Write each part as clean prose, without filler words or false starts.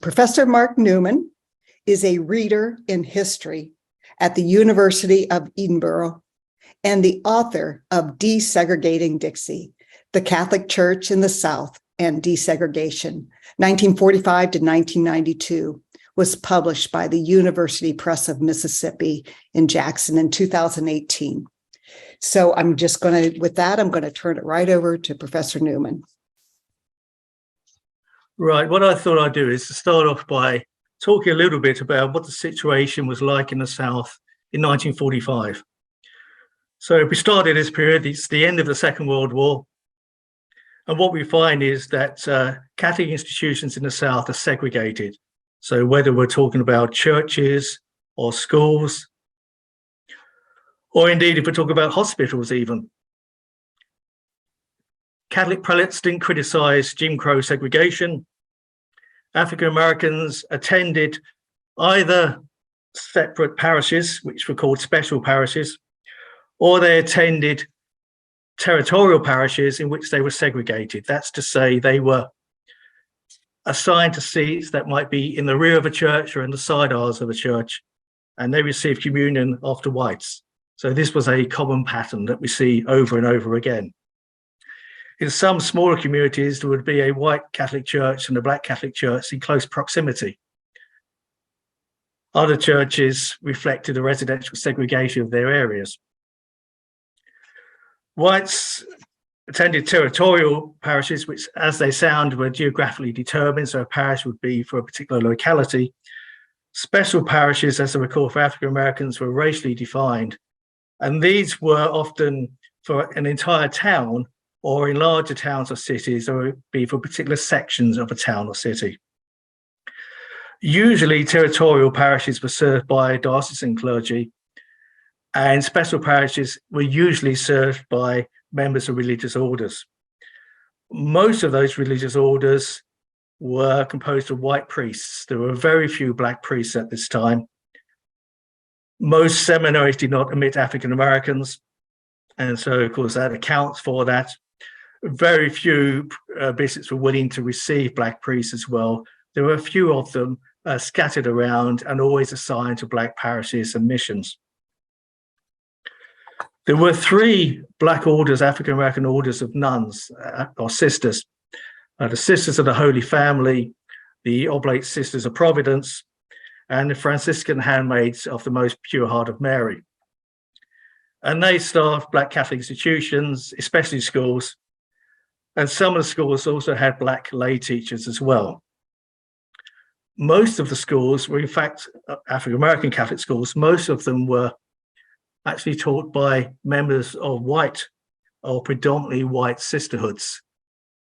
Professor Mark Newman is a reader in history at the University of Edinburgh and the author of Desegregating Dixie, the Catholic Church in the South and Desegregation, 1945 to 1992, was published by the University Press of Mississippi in Jackson in 2018. So I'm going to turn it right over to Professor Newman. Right, what I thought I'd do is to start off by talking a little bit about what the situation was like in the South in 1945. So if we start at this period, it's the end of the Second World War. And what we find is that Catholic institutions in the South are segregated. So whether we're talking about churches or schools, or indeed if we're talking about hospitals even. Catholic prelates didn't criticize Jim Crow segregation. African Americans attended either separate parishes, which were called special parishes, or they attended territorial parishes in which they were segregated. That's to say they were assigned to seats that might be in the rear of a church or in the side aisles of a church, and they received communion after whites. So this was a common pattern that we see over and over again. In some smaller communities, there would be a white Catholic church and a black Catholic church in close proximity. Other churches reflected a residential segregation of their areas. Whites attended territorial parishes, which, as they sound, were geographically determined, so a parish would be for a particular locality. Special parishes, as they were called for African Americans, were racially defined, and these were often for an entire town, or in larger towns or cities, or it would be for particular sections of a town or city. Usually, territorial parishes were served by diocesan clergy, and special parishes were usually served by members of religious orders. Most of those religious orders were composed of white priests. There were very few black priests at this time. Most seminaries did not admit African Americans, and so, of course, that accounts for that. Very few bishops were willing to receive black priests as well. There were a few of them scattered around and always assigned to black parishes and missions. There were three black orders, African American orders of nuns or sisters. The Sisters of the Holy Family, the Oblate Sisters of Providence, and the Franciscan Handmaids of the Most Pure Heart of Mary. And they staffed black Catholic institutions, especially schools. And some of the schools also had black lay teachers as well. Most of the schools were, in fact, African American Catholic schools. Most of them were actually taught by members of white or predominantly white sisterhoods.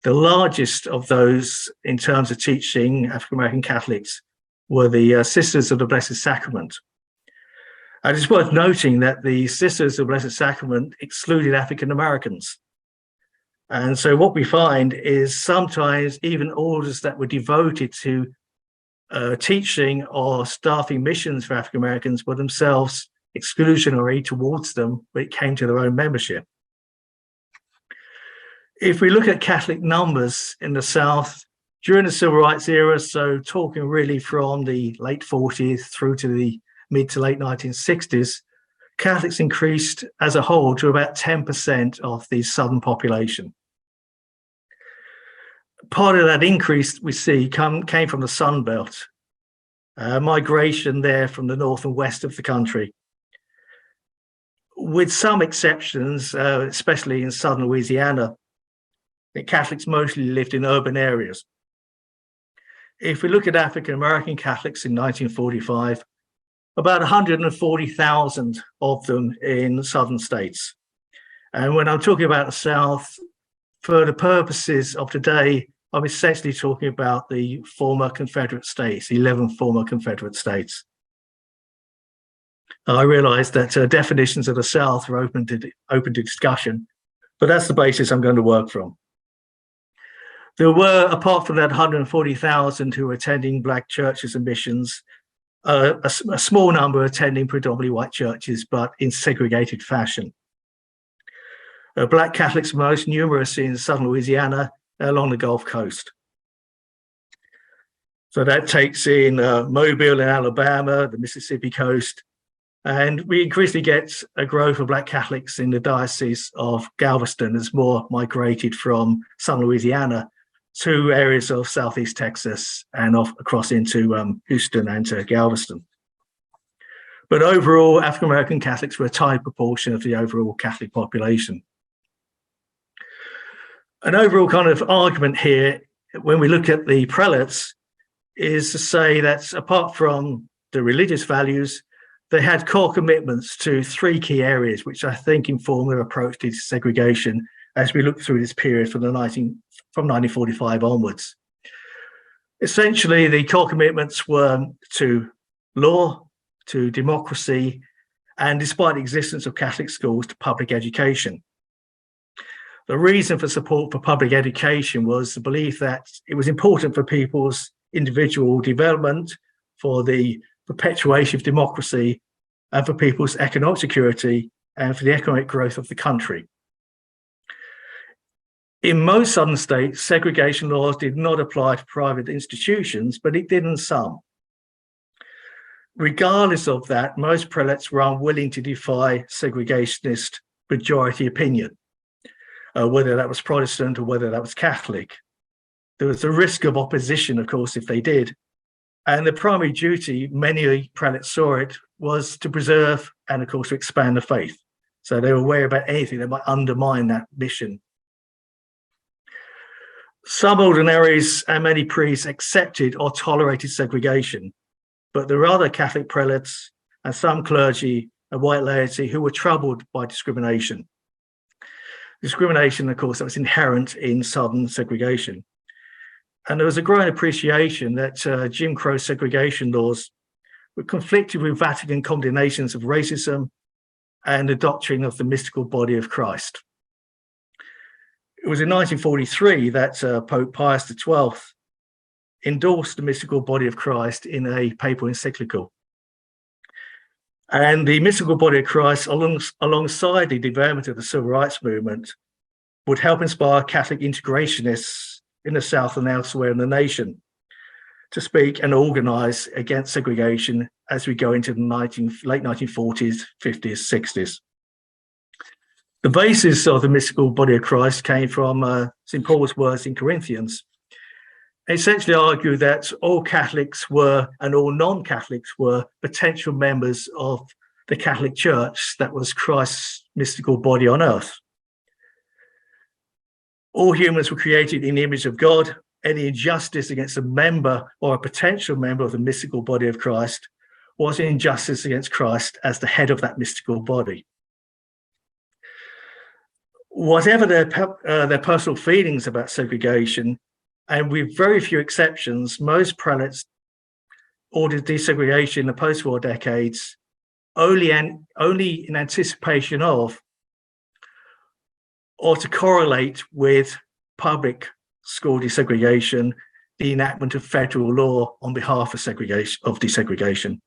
The largest of those in terms of teaching African American Catholics were the Sisters of the Blessed Sacrament. And it's worth noting that the Sisters of the Blessed Sacrament excluded African Americans. And so what we find is sometimes even orders that were devoted to teaching or staffing missions for African Americans were themselves exclusionary towards them when it came to their own membership. If we look at Catholic numbers in the South during the Civil Rights era, so talking really from the late 40s through to the mid to late 1960s, Catholics increased as a whole to about 10% of the Southern population. Part of that increase we see came from the Sun Belt, migration there from the north and west of the country. With some exceptions, especially in southern Louisiana, the Catholics mostly lived in urban areas. If we look at African American Catholics in 1945, about 140,000 of them in southern states. And when I'm talking about the South, for the purposes of today, I'm essentially talking about the former Confederate states, 11 former Confederate states. I realize that definitions of the South are open to discussion, but that's the basis I'm going to work from. There were, apart from that 140,000 who were attending black churches and missions, a small number attending predominantly white churches, but in segregated fashion. Black Catholics were most numerous in southern Louisiana along the Gulf Coast. So that takes in Mobile in Alabama, the Mississippi coast, and we increasingly get a growth of Black Catholics in the Diocese of Galveston as more migrated from southern Louisiana to areas of Southeast Texas and across into Houston and to Galveston. But overall, African-American Catholics were a tiny proportion of the overall Catholic population. An overall kind of argument here, when we look at the prelates, is to say that apart from the religious values, they had core commitments to three key areas, which I think inform their approach to segregation as we look through this period from 1945 onwards. Essentially, the core commitments were to law, to democracy, and despite the existence of Catholic schools, to public education. The reason for support for public education was the belief that it was important for people's individual development, for the perpetuation of democracy, and for people's economic security, and for the economic growth of the country. In most southern states, segregation laws did not apply to private institutions, but it did in some. Regardless of that, most prelates were unwilling to defy segregationist majority opinion, whether that was Protestant or whether that was Catholic. There was a risk of opposition, of course, if they did. And the primary duty, many prelates saw it, was to preserve and, of course, to expand the faith. So they were aware about anything that might undermine that mission. Some ordinaries and many priests accepted or tolerated segregation, but there were other Catholic prelates and some clergy and white laity who were troubled by discrimination. Discrimination, of course, that was inherent in Southern segregation. And there was a growing appreciation that Jim Crow segregation laws were conflicted with Vatican condemnations of racism and the doctrine of the mystical body of Christ. It was in 1943 that Pope Pius XII endorsed the mystical body of Christ in a papal encyclical. And the mystical body of Christ, alongside the development of the civil rights movement, would help inspire Catholic integrationists in the South and elsewhere in the nation to speak and organize against segregation as we go into the late 1940s, 50s, 60s. The basis of the mystical body of Christ came from St. Paul's words in Corinthians. It essentially argued that all Catholics were, and all non-Catholics were, potential members of the Catholic Church that was Christ's mystical body on earth. All humans were created in the image of God. Any injustice against a member or a potential member of the mystical body of Christ was an injustice against Christ as the head of that mystical body. Whatever their personal feelings about segregation, and with very few exceptions, most prelates ordered desegregation in the post-war decades only in anticipation of or to correlate with public school desegregation, the enactment of federal law on behalf of desegregation.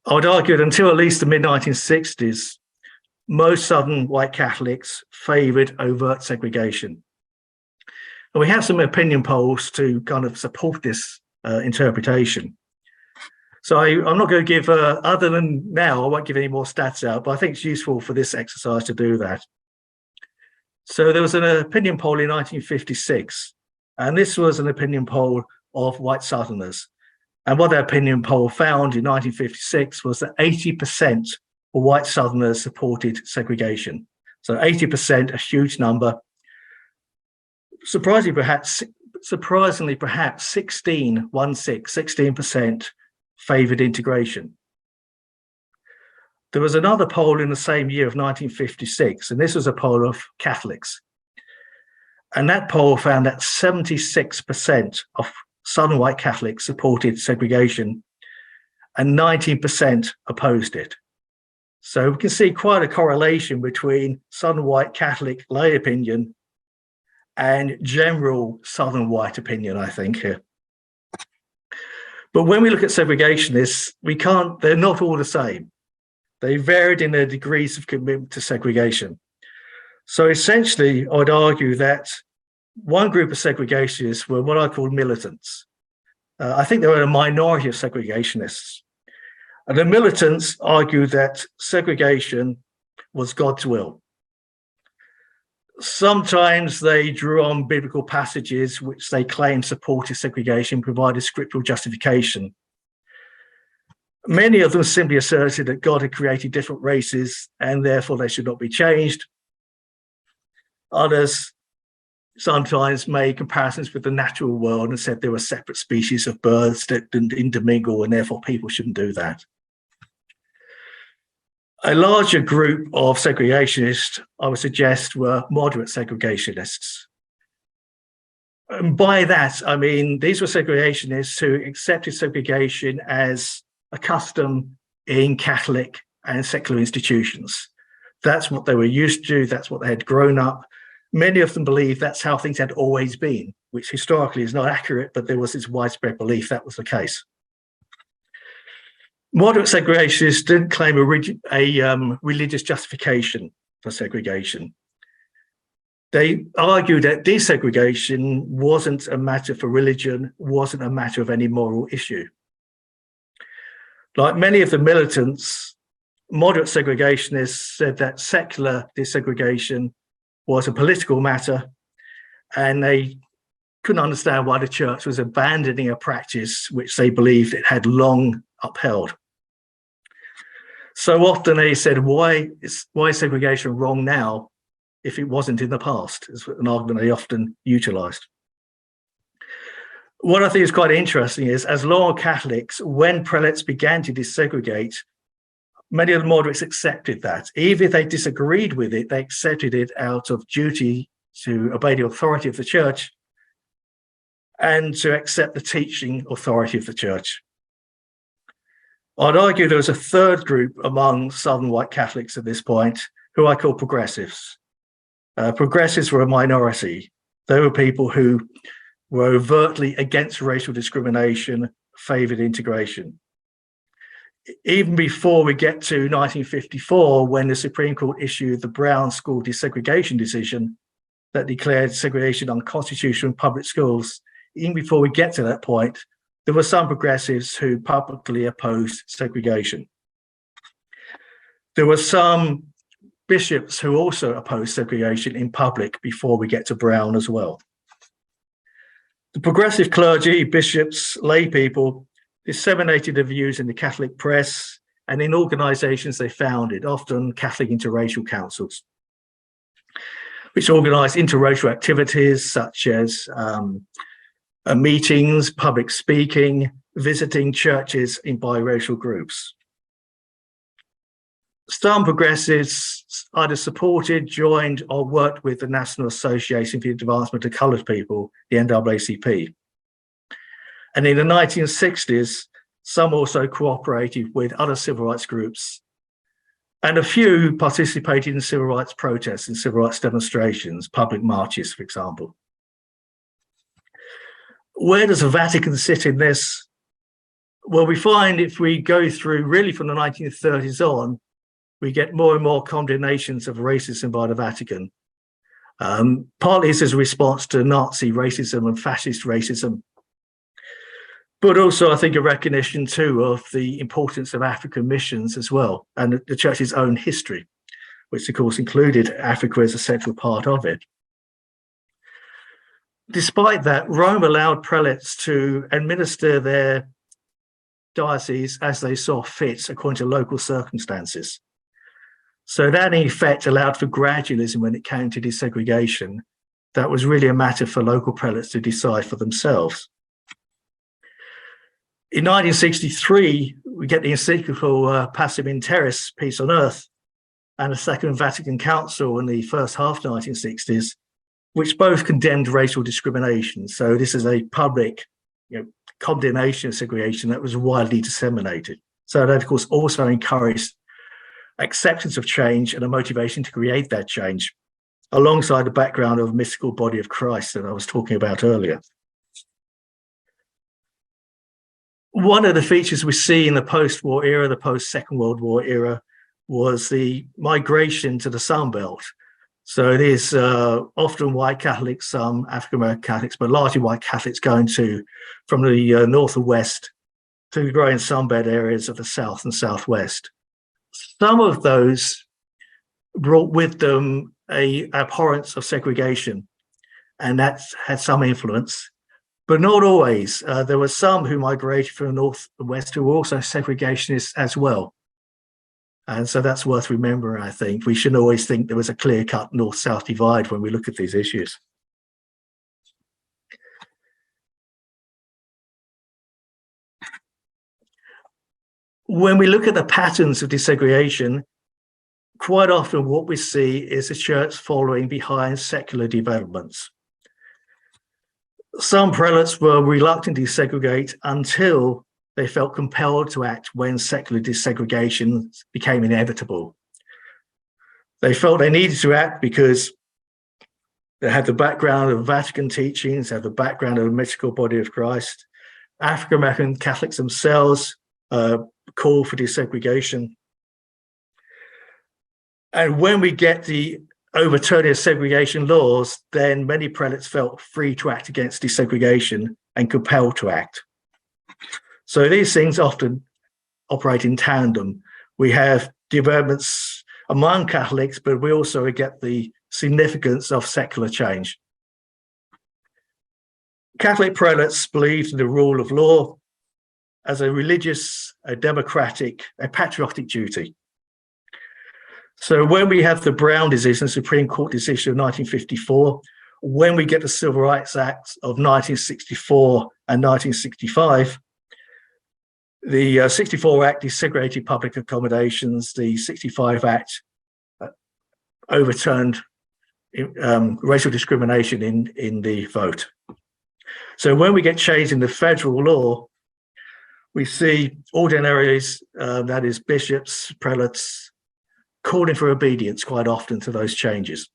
I would argue that until at least the mid-1960s, most Southern white Catholics favoured overt segregation. And we have some opinion polls to kind of support this interpretation. So I'm not going to give, other than now, I won't give any more stats out, but I think it's useful for this exercise to do that. So there was an opinion poll in 1956, and this was an opinion poll of white Southerners. And what that opinion poll found in 1956 was that 80% of white Southerners supported segregation. So 80%, a huge number. Surprisingly, perhaps 16% favoured integration. There was another poll in the same year of 1956, and this was a poll of Catholics. And that poll found that 76% of Southern white Catholics supported segregation and 19% opposed it. So we can see quite a correlation between Southern white Catholic lay opinion and general Southern white opinion, I think, here. But when we look at segregationists, they're not all the same. They varied in their degrees of commitment to segregation. So essentially, I'd argue that one group of segregationists were what I call militants. I think there were a minority of segregationists. And the militants argued that segregation was God's will. Sometimes they drew on biblical passages which they claimed supported segregation, provided scriptural justification. Many of them simply asserted that God had created different races and therefore they should not be changed. Others sometimes made comparisons with the natural world and said there were separate species of birds that didn't intermingle and therefore people shouldn't do that. A larger group of segregationists, I would suggest, were moderate segregationists. And by that, I mean, these were segregationists who accepted segregation as a custom in Catholic and secular institutions. That's what they were used to, that's what they had grown up. Many of them believed that's how things had always been, which historically is not accurate, but there was this widespread belief that was the case. Moderate segregationists didn't claim a religious justification for segregation. They argued that desegregation wasn't a matter for religion, wasn't a matter of any moral issue. Like many of the militants, moderate segregationists said that secular desegregation was a political matter, and they couldn't understand why the church was abandoning a practice which they believed it had long upheld. So often they said, why is segregation wrong now if it wasn't in the past? Is an argument they often utilised. What I think is quite interesting is, as Roman Catholics, when prelates began to desegregate, many of the moderates accepted that. Even if they disagreed with it, they accepted it out of duty to obey the authority of the church and to accept the teaching authority of the church. I'd argue there was a third group among Southern white Catholics at this point, who I call progressives. Progressives were a minority. They were people who were overtly against racial discrimination, favoured integration. Even before we get to 1954, when the Supreme Court issued the Brown School desegregation decision that declared segregation unconstitutional in public schools, even before we get to that point, there were some progressives who publicly opposed segregation. There were some bishops who also opposed segregation in public before we get to Brown as well. The progressive clergy, bishops, lay people, disseminated their views in the Catholic press and in organisations they founded, often Catholic interracial councils, which organised interracial activities such as meetings, public speaking, visiting churches in biracial groups. Some progressives either supported, joined, or worked with the National Association for the Advancement of Coloured People, the NAACP. And in the 1960s, some also cooperated with other civil rights groups, and a few participated in civil rights protests and civil rights demonstrations, public marches, for example. Where does the Vatican sit in this? Well, we find if we go through really from the 1930s on, we get more and more condemnations of racism by the Vatican. Partly this is a response to Nazi racism and fascist racism, but also I think a recognition too of the importance of African missions as well, and the church's own history, which of course included Africa as a central part of it. Despite that, Rome allowed prelates to administer their diocese as they saw fit according to local circumstances. So that in effect allowed for gradualism when it came to desegregation. That was really a matter for local prelates to decide for themselves. In 1963, we get the encyclical Pacem in Terris, Peace on Earth, and the Second Vatican Council in the first half of the 1960s, which both condemned racial discrimination. So this is a public condemnation of segregation that was widely disseminated. So that, of course, also encouraged acceptance of change and a motivation to create that change, alongside the background of mystical body of Christ that I was talking about earlier. One of the features we see in the post-war era, the post-Second World War era, was the migration to the Sun Belt. So it is often white Catholics, some African-American Catholics, but largely white Catholics going from the north and west to the growing sunbed areas of the south and southwest. Some of those brought with them a abhorrence of segregation, and that's had some influence, but not always. There were some who migrated from the north and west who were also segregationists as well. And so that's worth remembering, I think. We shouldn't always think there was a clear-cut north-south divide when we look at these issues. When we look at the patterns of desegregation, quite often what we see is the church following behind secular developments. Some prelates were reluctant to desegregate until they felt compelled to act when secular desegregation became inevitable. They felt they needed to act because they had the background of Vatican teachings, had the background of the mystical body of Christ. African-American Catholics themselves call for desegregation. And when we get the overturning of segregation laws, then many prelates felt free to act against desegregation and compelled to act. So these things often operate in tandem. We have developments among Catholics, but we also get the significance of secular change. Catholic prelates believed in the rule of law as a religious, a democratic, a patriotic duty. So when we have the Brown decision, Supreme Court decision of 1954, when we get the Civil Rights Act of 1964 and 1965, the 64 Act desegregated public accommodations, the 65 Act overturned racial discrimination in the vote. So when we get change in the federal law, we see ordinaries, that is bishops, prelates, calling for obedience quite often to those changes.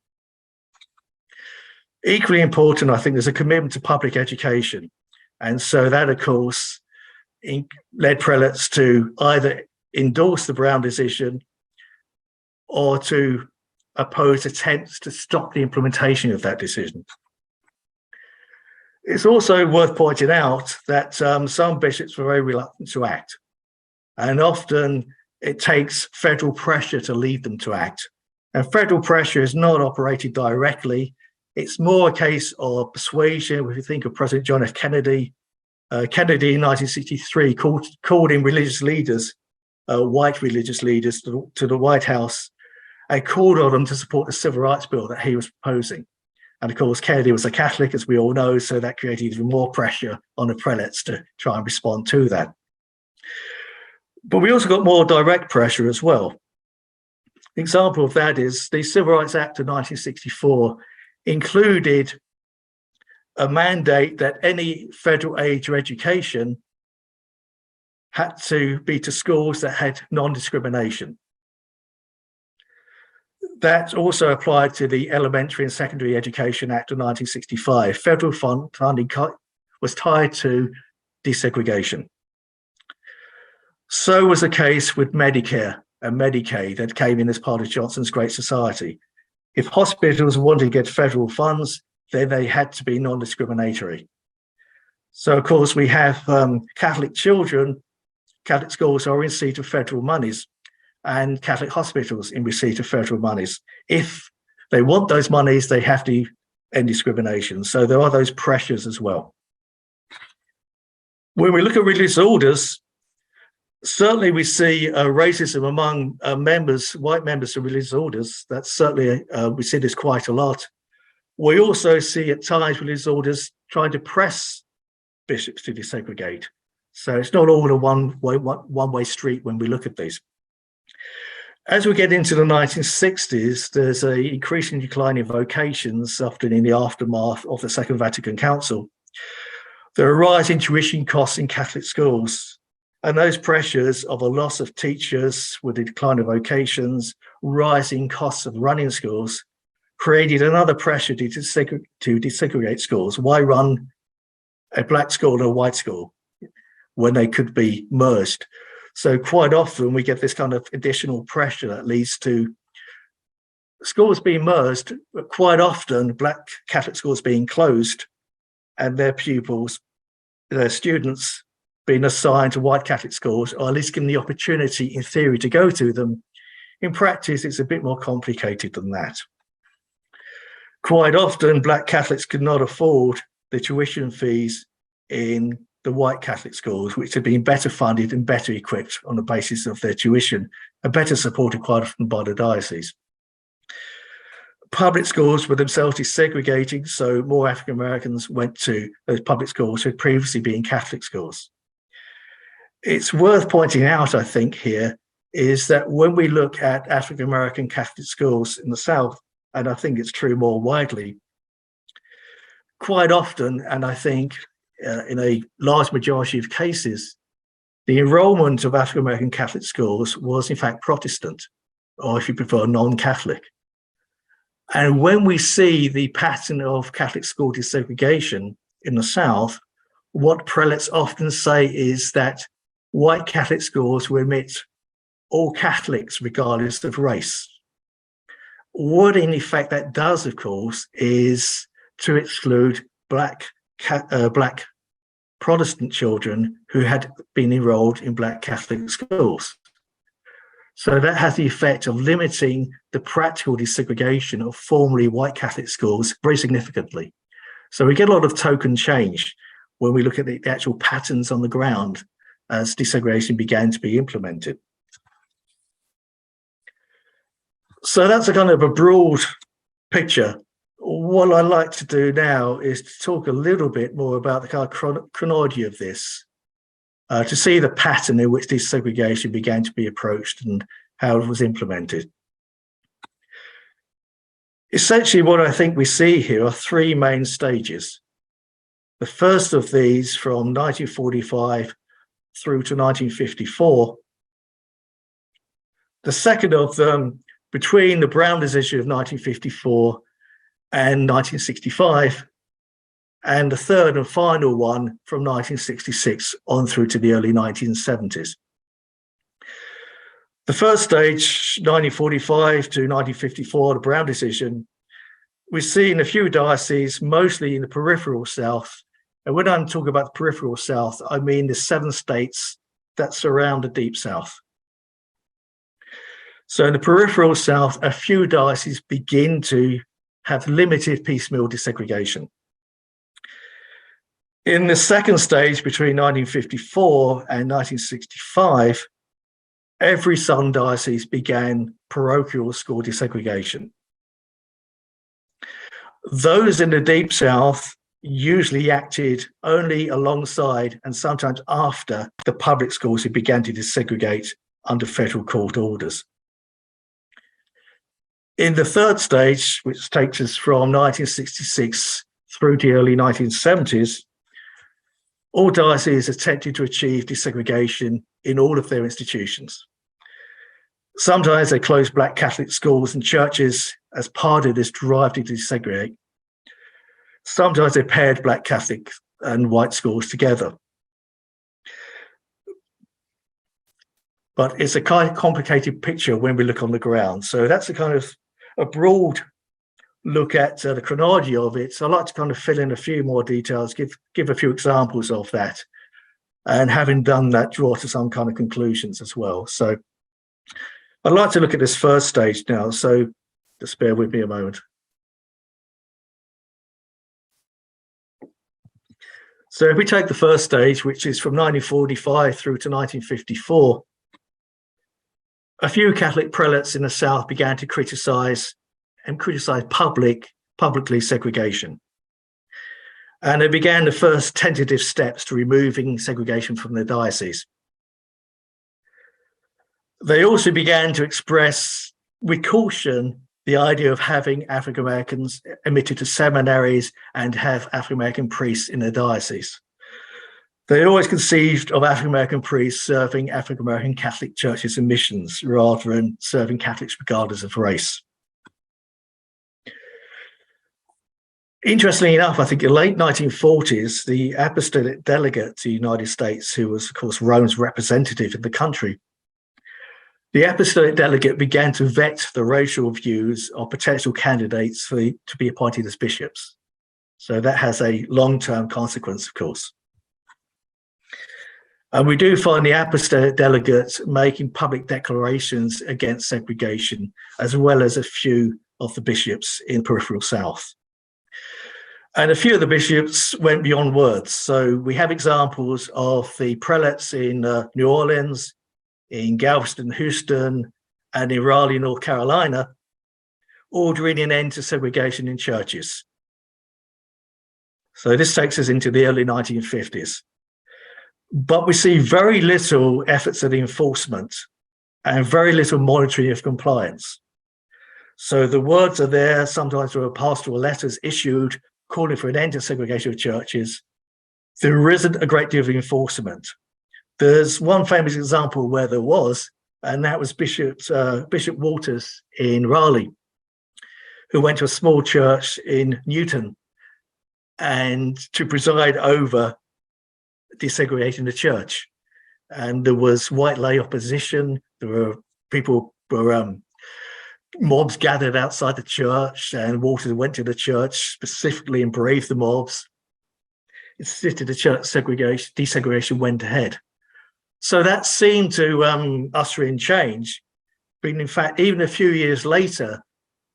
Equally important, I think, there's a commitment to public education. And so that, of course, led prelates to either endorse the Brown decision or to oppose attempts to stop the implementation of that decision. It's also worth pointing out that some bishops were very reluctant to act, and often it takes federal pressure to lead them to act. And federal pressure is not operated directly. It's more a case of persuasion. If you think of President John F. Kennedy, Kennedy in 1963 called in religious leaders, white religious leaders, to the White House and called on them to support the Civil Rights Bill that he was proposing. And of course, Kennedy was a Catholic, as we all know, so that created even more pressure on the prelates to try and respond to that. But we also got more direct pressure as well. An example of that is the Civil Rights Act of 1964 included a mandate that any federal aid to education had to be to schools that had non-discrimination. That also applied to the Elementary and Secondary Education Act of 1965. Federal funding was tied to desegregation. So was the case with Medicare and Medicaid that came in as part of Johnson's Great Society. If hospitals wanted to get federal funds, then they had to be non-discriminatory. So, of course, we have Catholic children, Catholic schools are in receipt of federal monies, and Catholic hospitals in receipt of federal monies. If they want those monies, they have to end discrimination. So there are those pressures as well. When we look at religious orders, certainly we see racism among white members of religious orders. That's certainly, we see this quite a lot. We also see at times religious orders trying to press bishops to desegregate. So it's not all a one-way street when we look at these. As we get into the 1960s, there's an increasing decline in vocations, often in the aftermath of the Second Vatican Council. There are rising tuition costs in Catholic schools, and those pressures of a loss of teachers with the decline of vocations, rising costs of running schools, created another pressure to desegregate schools. Why run a black school and a white school when they could be merged? So quite often we get this kind of additional pressure that leads to schools being merged, but quite often Black Catholic schools being closed and their pupils, their students being assigned to white Catholic schools, or at least given the opportunity in theory to go to them. In practice, it's a bit more complicated than that. Quite often, Black Catholics could not afford the tuition fees in the white Catholic schools, which had been better funded and better equipped on the basis of their tuition, and better supported quite often by the diocese. Public schools were themselves desegregating, so more African Americans went to those public schools who had previously been Catholic schools. It's worth pointing out, I think, here, is that when we look at African American Catholic schools in the South, and I think it's true more widely, quite often, and I think in a large majority of cases, the enrollment of African American Catholic schools was in fact Protestant, or if you prefer, non-Catholic. And when we see the pattern of Catholic school desegregation in the South, what prelates often say is that white Catholic schools will admit all Catholics regardless of race. What in effect that does, of course, is to exclude Black Protestant children who had been enrolled in Black Catholic schools. So that has the effect of limiting the practical desegregation of formerly white Catholic schools very significantly. So we get a lot of token change when we look at the actual patterns on the ground as desegregation began to be implemented. So that's a kind of a broad picture. What I'd like to do now is to talk a little bit more about the kind of chronology of this, to see the pattern in which desegregation began to be approached and how it was implemented. Essentially, what I think we see here are three main stages. The first of these from 1945 through to 1954. The second of them between the Brown decision of 1954 and 1965, and the third and final one from 1966 on through to the early 1970s. The first stage, 1945 to 1954, the Brown decision, we see in a few dioceses, mostly in the peripheral South. And when I'm talking about the peripheral South, I mean the 7 states that surround the Deep South. So in the peripheral South, a few dioceses begin to have limited piecemeal desegregation. In the second stage, between 1954 and 1965, every southern diocese began parochial school desegregation. Those in the Deep South usually acted only alongside and sometimes after the public schools who began to desegregate under federal court orders. In the third stage, which takes us from 1966 through to the early 1970s, all dioceses attempted to achieve desegregation in all of their institutions. Sometimes they closed Black Catholic schools and churches as part of this drive to desegregate. Sometimes they paired Black Catholic and white schools together. But it's a kind of complicated picture when we look on the ground. So that's a kind of a broad look at the chronology of it. So I'd like to kind of fill in a few more details, give a few examples of that. And having done that, draw to some kind of conclusions as well. So I'd like to look at this first stage now. So just bear with me a moment. So if we take the first stage, which is from 1945 through to 1954, a few Catholic prelates in the South began to criticize publicly segregation. And they began the first tentative steps to removing segregation from their diocese. They also began to express with caution the idea of having African Americans admitted to seminaries and have African American priests in their diocese. They always conceived of African American priests serving African American Catholic churches and missions rather than serving Catholics regardless of race. Interestingly enough, I think in the late 1940s, the apostolic delegate to the United States, who was, of course, Rome's representative in the country, The apostolic delegate began to vet the racial views of potential candidates to be appointed as bishops. So that has a long-term consequence, of course. And we do find the apostolic delegates making public declarations against segregation, as well as a few of the bishops in peripheral South. And a few of the bishops went beyond words. So we have examples of the prelates in New Orleans, in Galveston, Houston, and in Raleigh, North Carolina, ordering an end to segregation in churches. So this takes us into the early 1950s. But we see very little efforts at enforcement and very little monitoring of compliance. So the words are there, sometimes there are pastoral letters issued calling for an end to segregation of churches. There isn't a great deal of enforcement. There's one famous example where there was, and that was Bishop Waters in Raleigh, who went to a small church in Newton and to preside over desegregating the church. And there was white lay opposition. There were mobs gathered outside the church, and Waters went to the church specifically and braved the mobs. Insisted the church desegregation went ahead. So that seemed to usher in change. But in fact, even a few years later,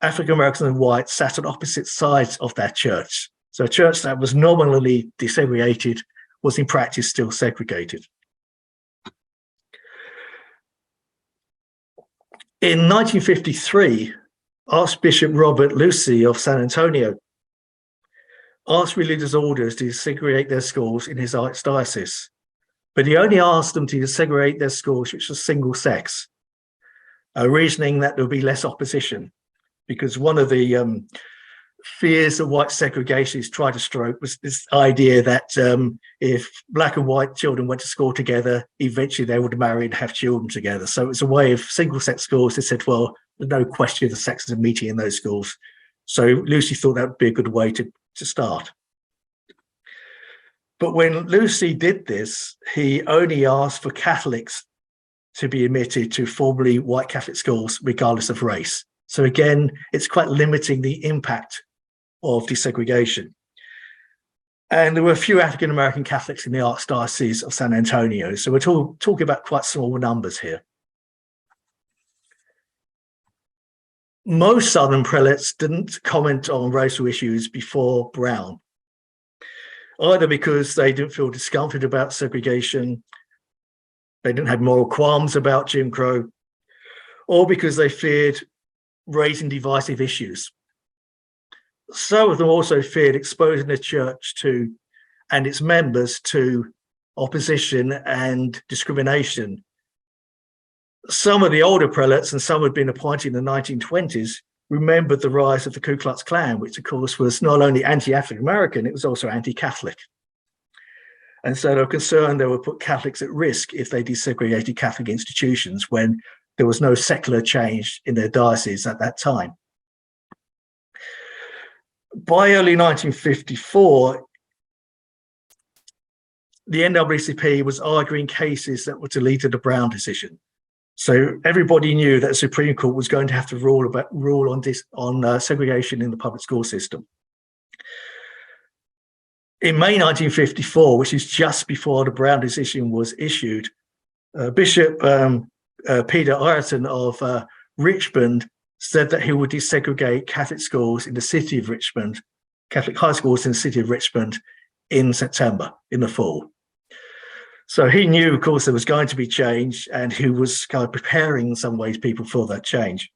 African Americans and whites sat on opposite sides of that church. So a church that was nominally desegregated was in practice still segregated. In 1953, Archbishop Robert Lucy of San Antonio asked religious orders to segregate their schools in his archdiocese, but he only asked them to segregate their schools which were single sex, reasoning that there would be less opposition, because one of the fears that white segregationists tried to stroke was this idea that if black and white children went to school together, eventually they would marry and have children together. So it's a way of single-sex schools. They said, well, there's no question of the sexes of meeting in those schools. So Lucy thought that would be a good way to start. But when Lucy did this, he only asked for Catholics to be admitted to formerly white Catholic schools, regardless of race. So again, it's quite limiting the impact of desegregation. And there were a few African-American Catholics in the Archdiocese of San Antonio. So we're talking about quite small numbers here. Most Southern prelates didn't comment on racial issues before Brown, either because they didn't feel discomfort about segregation, they didn't have moral qualms about Jim Crow, or because they feared raising divisive issues. Some of them also feared exposing the church to and its members to opposition and discrimination. Some of the older prelates, and some had been appointed in the 1920s, remembered the rise of the Ku Klux Klan, which of course was not only anti-African American, it was also anti-Catholic. And so they were concerned they would put Catholics at risk if they desegregated Catholic institutions when there was no secular change in their diocese at that time. By early 1954, the NAACP was arguing cases that were to lead to the Brown decision. So everybody knew that the Supreme Court was going to have to rule on segregation in the public school system. In May 1954, which is just before the Brown decision was issued, Bishop Peter Ireton of Richmond said that he would desegregate Catholic schools in the city of Richmond, Catholic high schools in the city of Richmond in September, in the fall. So he knew, of course, there was going to be change, and he was kind of preparing in some ways people for that change.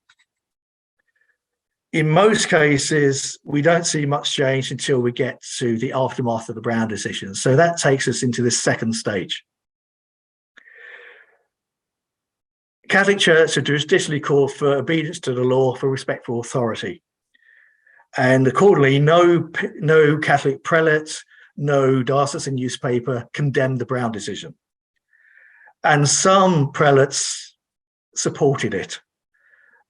In most cases, we don't see much change until we get to the aftermath of the Brown decision. So that takes us into this second stage. Catholic Church had traditionally called for obedience to the law, for respect for authority. And accordingly, no Catholic prelates, no diocesan newspaper condemned the Brown decision. And some prelates supported it.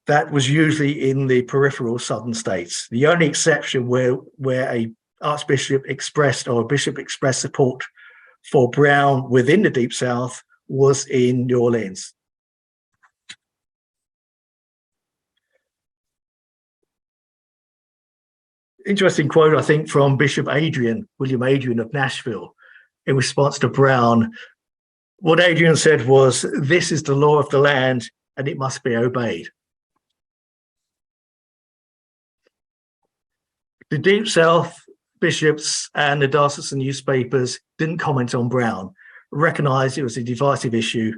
That was usually in the peripheral southern states. The only exception where a archbishop expressed or a bishop expressed support for Brown within the Deep South was in New Orleans. interesting quote, I think, from Bishop William Adrian of Nashville, in response to Brown. What Adrian said was, "This is the law of the land and it must be obeyed." The Deep South bishops and the diocesan newspapers didn't comment on Brown, recognized it was a divisive issue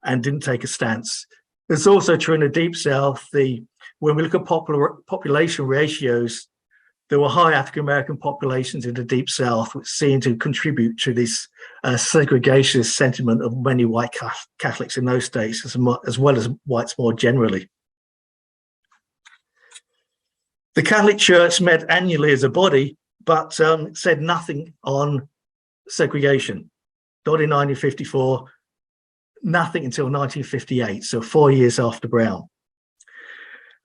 and didn't take a stance. It's also true in the Deep South, when we look at population ratios, there were high African-American populations in the Deep South, which seemed to contribute to this segregationist sentiment of many white Catholics in those states, as well as whites more generally. The Catholic Church met annually as a body, but said nothing on segregation. Not in 1954, nothing until 1958, so 4 years after Brown.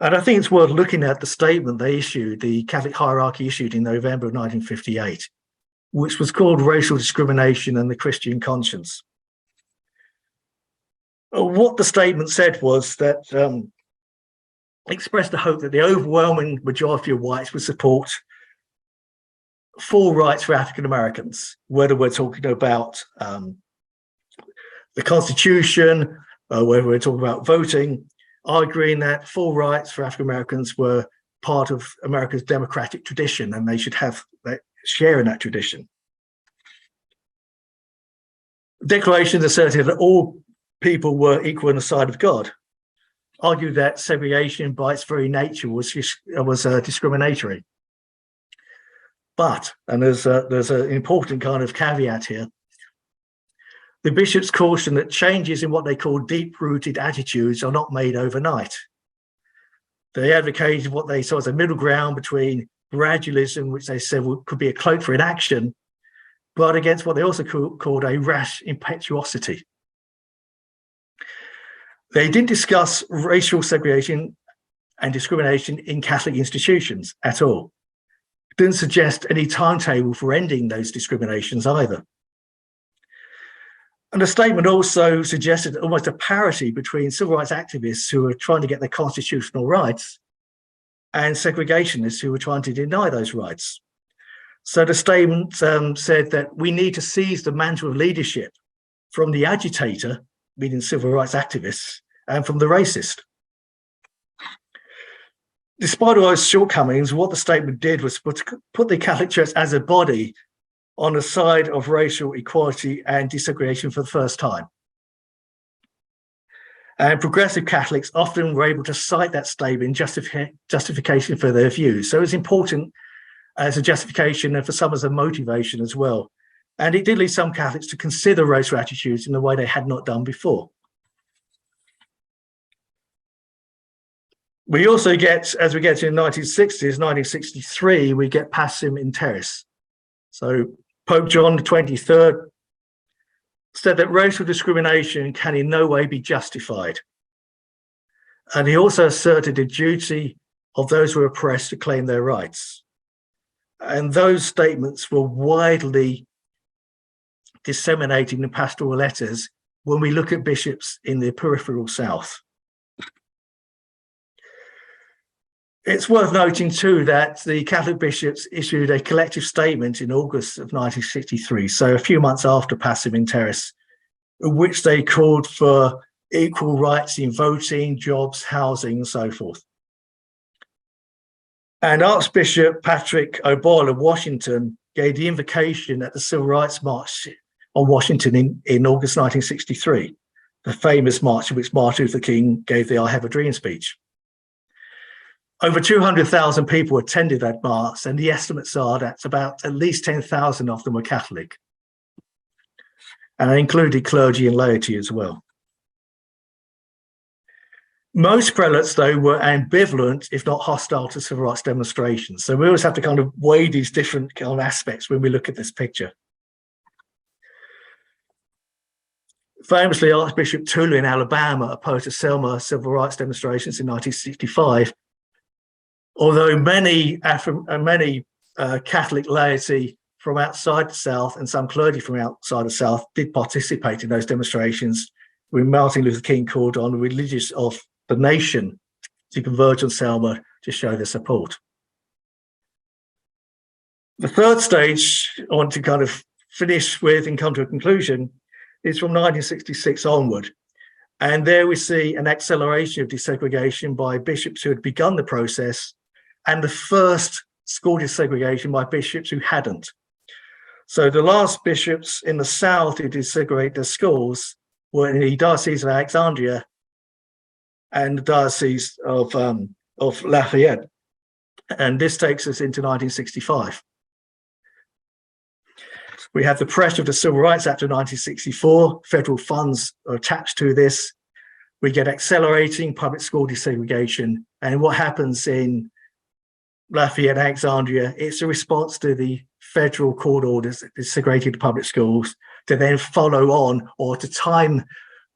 And I think it's worth looking at the statement they issued, the Catholic hierarchy issued in November of 1958, which was called Racial Discrimination and the Christian Conscience. What the statement said was that expressed the hope that the overwhelming majority of whites would support full rights for African Americans, whether we're talking about the Constitution, whether we're talking about voting, arguing that full rights for African Americans were part of America's democratic tradition and they should have that share in that tradition. Declarations asserted that all people were equal on the side of God, argued that segregation by its very nature was discriminatory. But, and there's an important kind of caveat here, the bishops cautioned that changes in what they call deep-rooted attitudes are not made overnight. They advocated what they saw as a middle ground between gradualism, which they said could be a cloak for inaction, but against what they also called a rash impetuosity. They didn't discuss racial segregation and discrimination in Catholic institutions at all. Didn't suggest any timetable for ending those discriminations either. And the statement also suggested almost a parity between civil rights activists who were trying to get their constitutional rights and segregationists who were trying to deny those rights. So the statement said that we need to seize the mantle of leadership from the agitator, meaning civil rights activists, and from the racist. Despite all those shortcomings, what the statement did was put the Catholic Church as a body on the side of racial equality and desegregation for the first time. And progressive Catholics often were able to cite that statement in justification for their views. So it's important as a justification and for some as a motivation as well. And it did lead some Catholics to consider racial attitudes in a way they had not done before. We also get, as we get to the 1960s, 1963, we get Passim in Terrace. So Pope John the 23rd said that racial discrimination can in no way be justified. And he also asserted the duty of those who are oppressed to claim their rights. And those statements were widely disseminated in pastoral letters when we look at bishops in the peripheral South. It's worth noting too that the Catholic bishops issued a collective statement in August of 1963, so a few months after Passim in Terrace, in which they called for equal rights in voting, jobs, housing, and so forth. And Archbishop Patrick O'Boyle of Washington gave the invocation at the Civil Rights March on Washington in August 1963, the famous march in which Martin Luther King gave the I Have a Dream speech. Over 200,000 people attended that march, and the estimates are that about at least 10,000 of them were Catholic. And they included clergy and laity as well. Most prelates, though, were ambivalent, if not hostile, to civil rights demonstrations. So we always have to kind of weigh these different kind of aspects when we look at this picture. Famously, Archbishop Tulu in Alabama opposed the Selma civil rights demonstrations in 1965. Although many Catholic laity from outside the South and some clergy from outside the South did participate in those demonstrations when Martin Luther King called on the religious of the nation to converge on Selma to show their support. The third stage I want to kind of finish with and come to a conclusion is from 1966 onward. And there we see an acceleration of desegregation by bishops who had begun the process, and the first school desegregation by bishops who hadn't. So the last bishops in the South who desegregate their schools were in the Diocese of Alexandria and the Diocese of Lafayette. And this takes us into 1965. We have the pressure of the Civil Rights Act of 1964. Federal funds are attached to this. We get accelerating public school desegregation. And what happens in Lafayette, Alexandria, it's a response to the federal court orders that desegregated public schools to then follow on or to time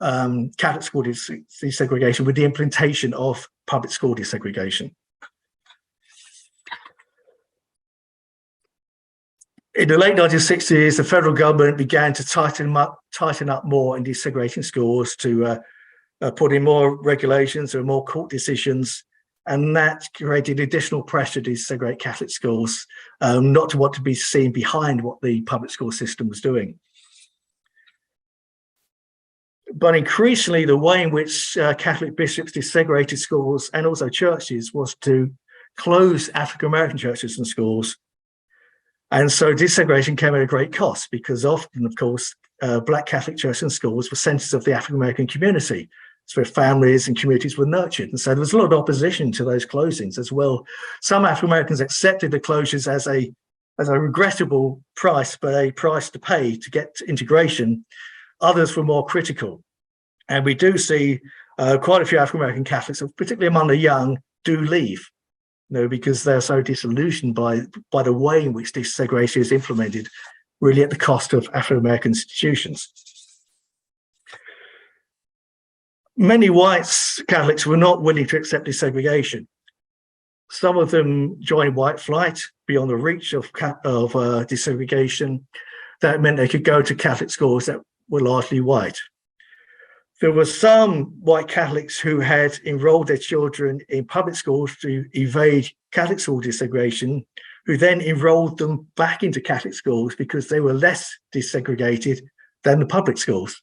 Catholic school desegregation with the implementation of public school desegregation. In the late 1960s, the federal government began to tighten up more in desegregating schools, to put in more regulations or more court decisions, and that created additional pressure to desegregate Catholic schools, not to want to be seen behind what the public school system was doing. But increasingly, the way in which Catholic bishops desegregated schools and also churches was to close African-American churches and schools. And so desegregation came at a great cost, because often, of course, Black Catholic churches and schools were centers of the African-American community. It's where families and communities were nurtured. And so there was a lot of opposition to those closings as well. Some African-Americans accepted the closures as a regrettable price, but a price to pay to get integration. Others were more critical. And we do see quite a few African-American Catholics, particularly among the young, do leave. Because they're so disillusioned by the way in which desegregation is implemented, really at the cost of African-American institutions. Many white Catholics were not willing to accept desegregation. Some of them joined white flight beyond the reach of desegregation. That meant they could go to Catholic schools that were largely white. There were some white Catholics who had enrolled their children in public schools to evade Catholic school desegregation, who then enrolled them back into Catholic schools because they were less desegregated than the public schools.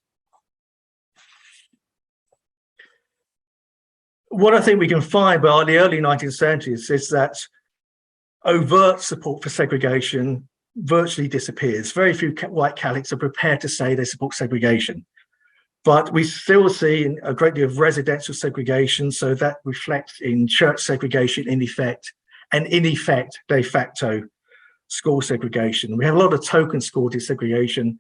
What I think we can find by the early 1970s is that overt support for segregation virtually disappears. Very few white Catholics are prepared to say they support segregation. But we still see a great deal of residential segregation, so that reflects in church segregation in effect, and in effect, de facto, school segregation. We have a lot of token school desegregation,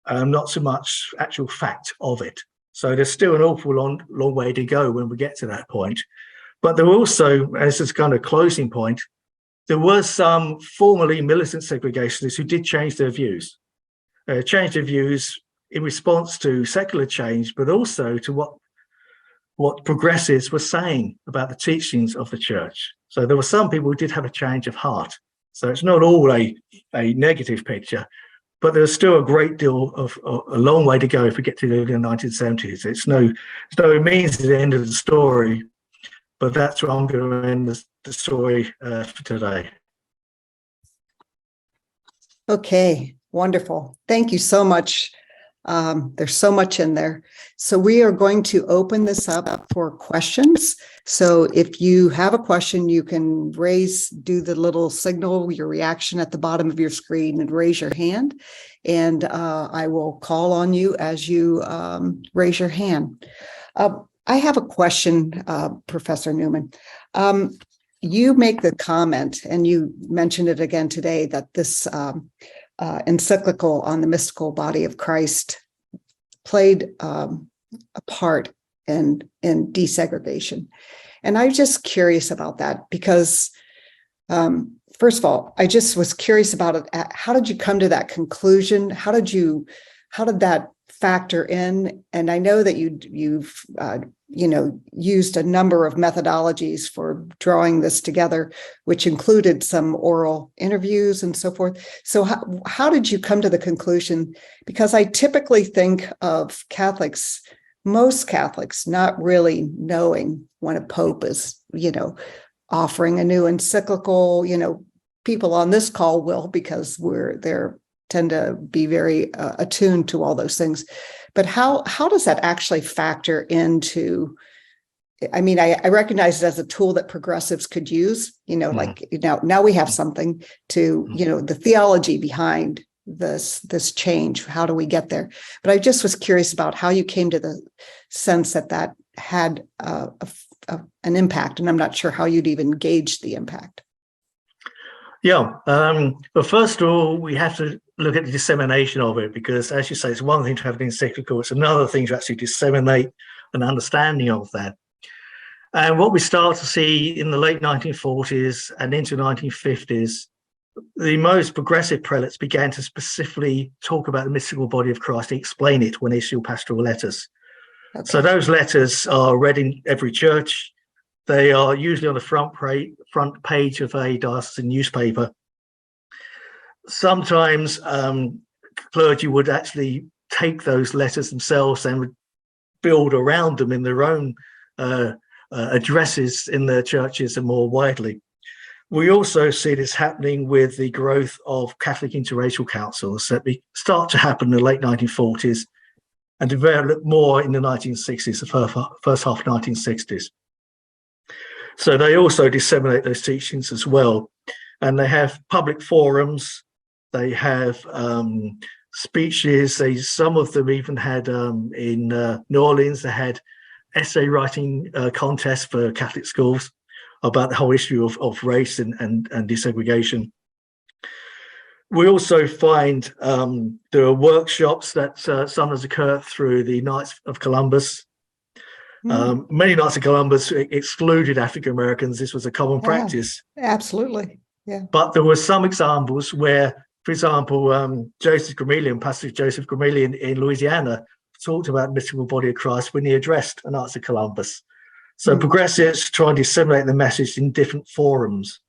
not so much actual fact of it. So there's still an awful long way to go when we get to that point. But there were also, as this kind of closing point, there were some formerly militant segregationists who did change their views. In response to secular change, but also to what progressives were saying about the teachings of the church. So there were some people who did have a change of heart. So it's not all a negative picture, but there's still a great deal of a long way to go if we get to the early 1970s. It's no means the end of the story, but that's where I'm going to end the story for today. Okay, wonderful. Thank you so much. There's so much in there. So we are going to open this up for questions. So if you have a question, you can do the little signal, your reaction at the bottom of your screen, and raise your hand. And I will call on you as you raise your hand. I have a question, Professor Newman. You make the comment, and you mentioned it again today, that this encyclical on the mystical body of Christ played a part in desegregation. And I'm just curious about that because, first of all, I just was curious about it. How did you come to that conclusion? How did that factor in? And I know that you've used a number of methodologies for drawing this together, which included some oral interviews and so forth. So how did you come to the conclusion? Because I typically think of Catholics, most Catholics, not really knowing when a pope is, offering a new encyclical, people on this call will, because they're tend to be very attuned to all those things. But how does that actually factor into? I mean, I recognize it as a tool that progressives could use. Like now we have something to the theology behind this change. How do we get there? But I just was curious about how you came to the sense that had an impact, and I'm not sure how you'd even gauge the impact. Yeah. But first of all, we have to look at the dissemination of it, because, as you say, it's one thing to have an encyclical, it's another thing to actually disseminate an understanding of that. And what we start to see in the late 1940s and into 1950s, the most progressive prelates began to specifically talk about the mystical body of Christ, and explain it when they issue pastoral letters. Okay. So those letters are read in every church. They are usually on the front page of a diocesan newspaper. Sometimes clergy would actually take those letters themselves and would build around them in their own addresses in their churches and more widely. We also see this happening with the growth of Catholic interracial councils that start to happen in the late 1940s and develop more in the 1960s, the first half 1960s. So they also disseminate those teachings as well. And they have public forums, they have speeches, some of them even had in New Orleans, they had essay writing contests for Catholic schools about the whole issue of race and desegregation. We also find there are workshops that sometimes occur through the Knights of Columbus. Many Knights of Columbus excluded African Americans. This was a common practice. Absolutely. Yeah. But there were some examples where, for example, Pastor Joseph Gramillion in Louisiana talked about the mystical body of Christ when he addressed the Knights of Columbus. So progressives try and disseminate the message in different forums.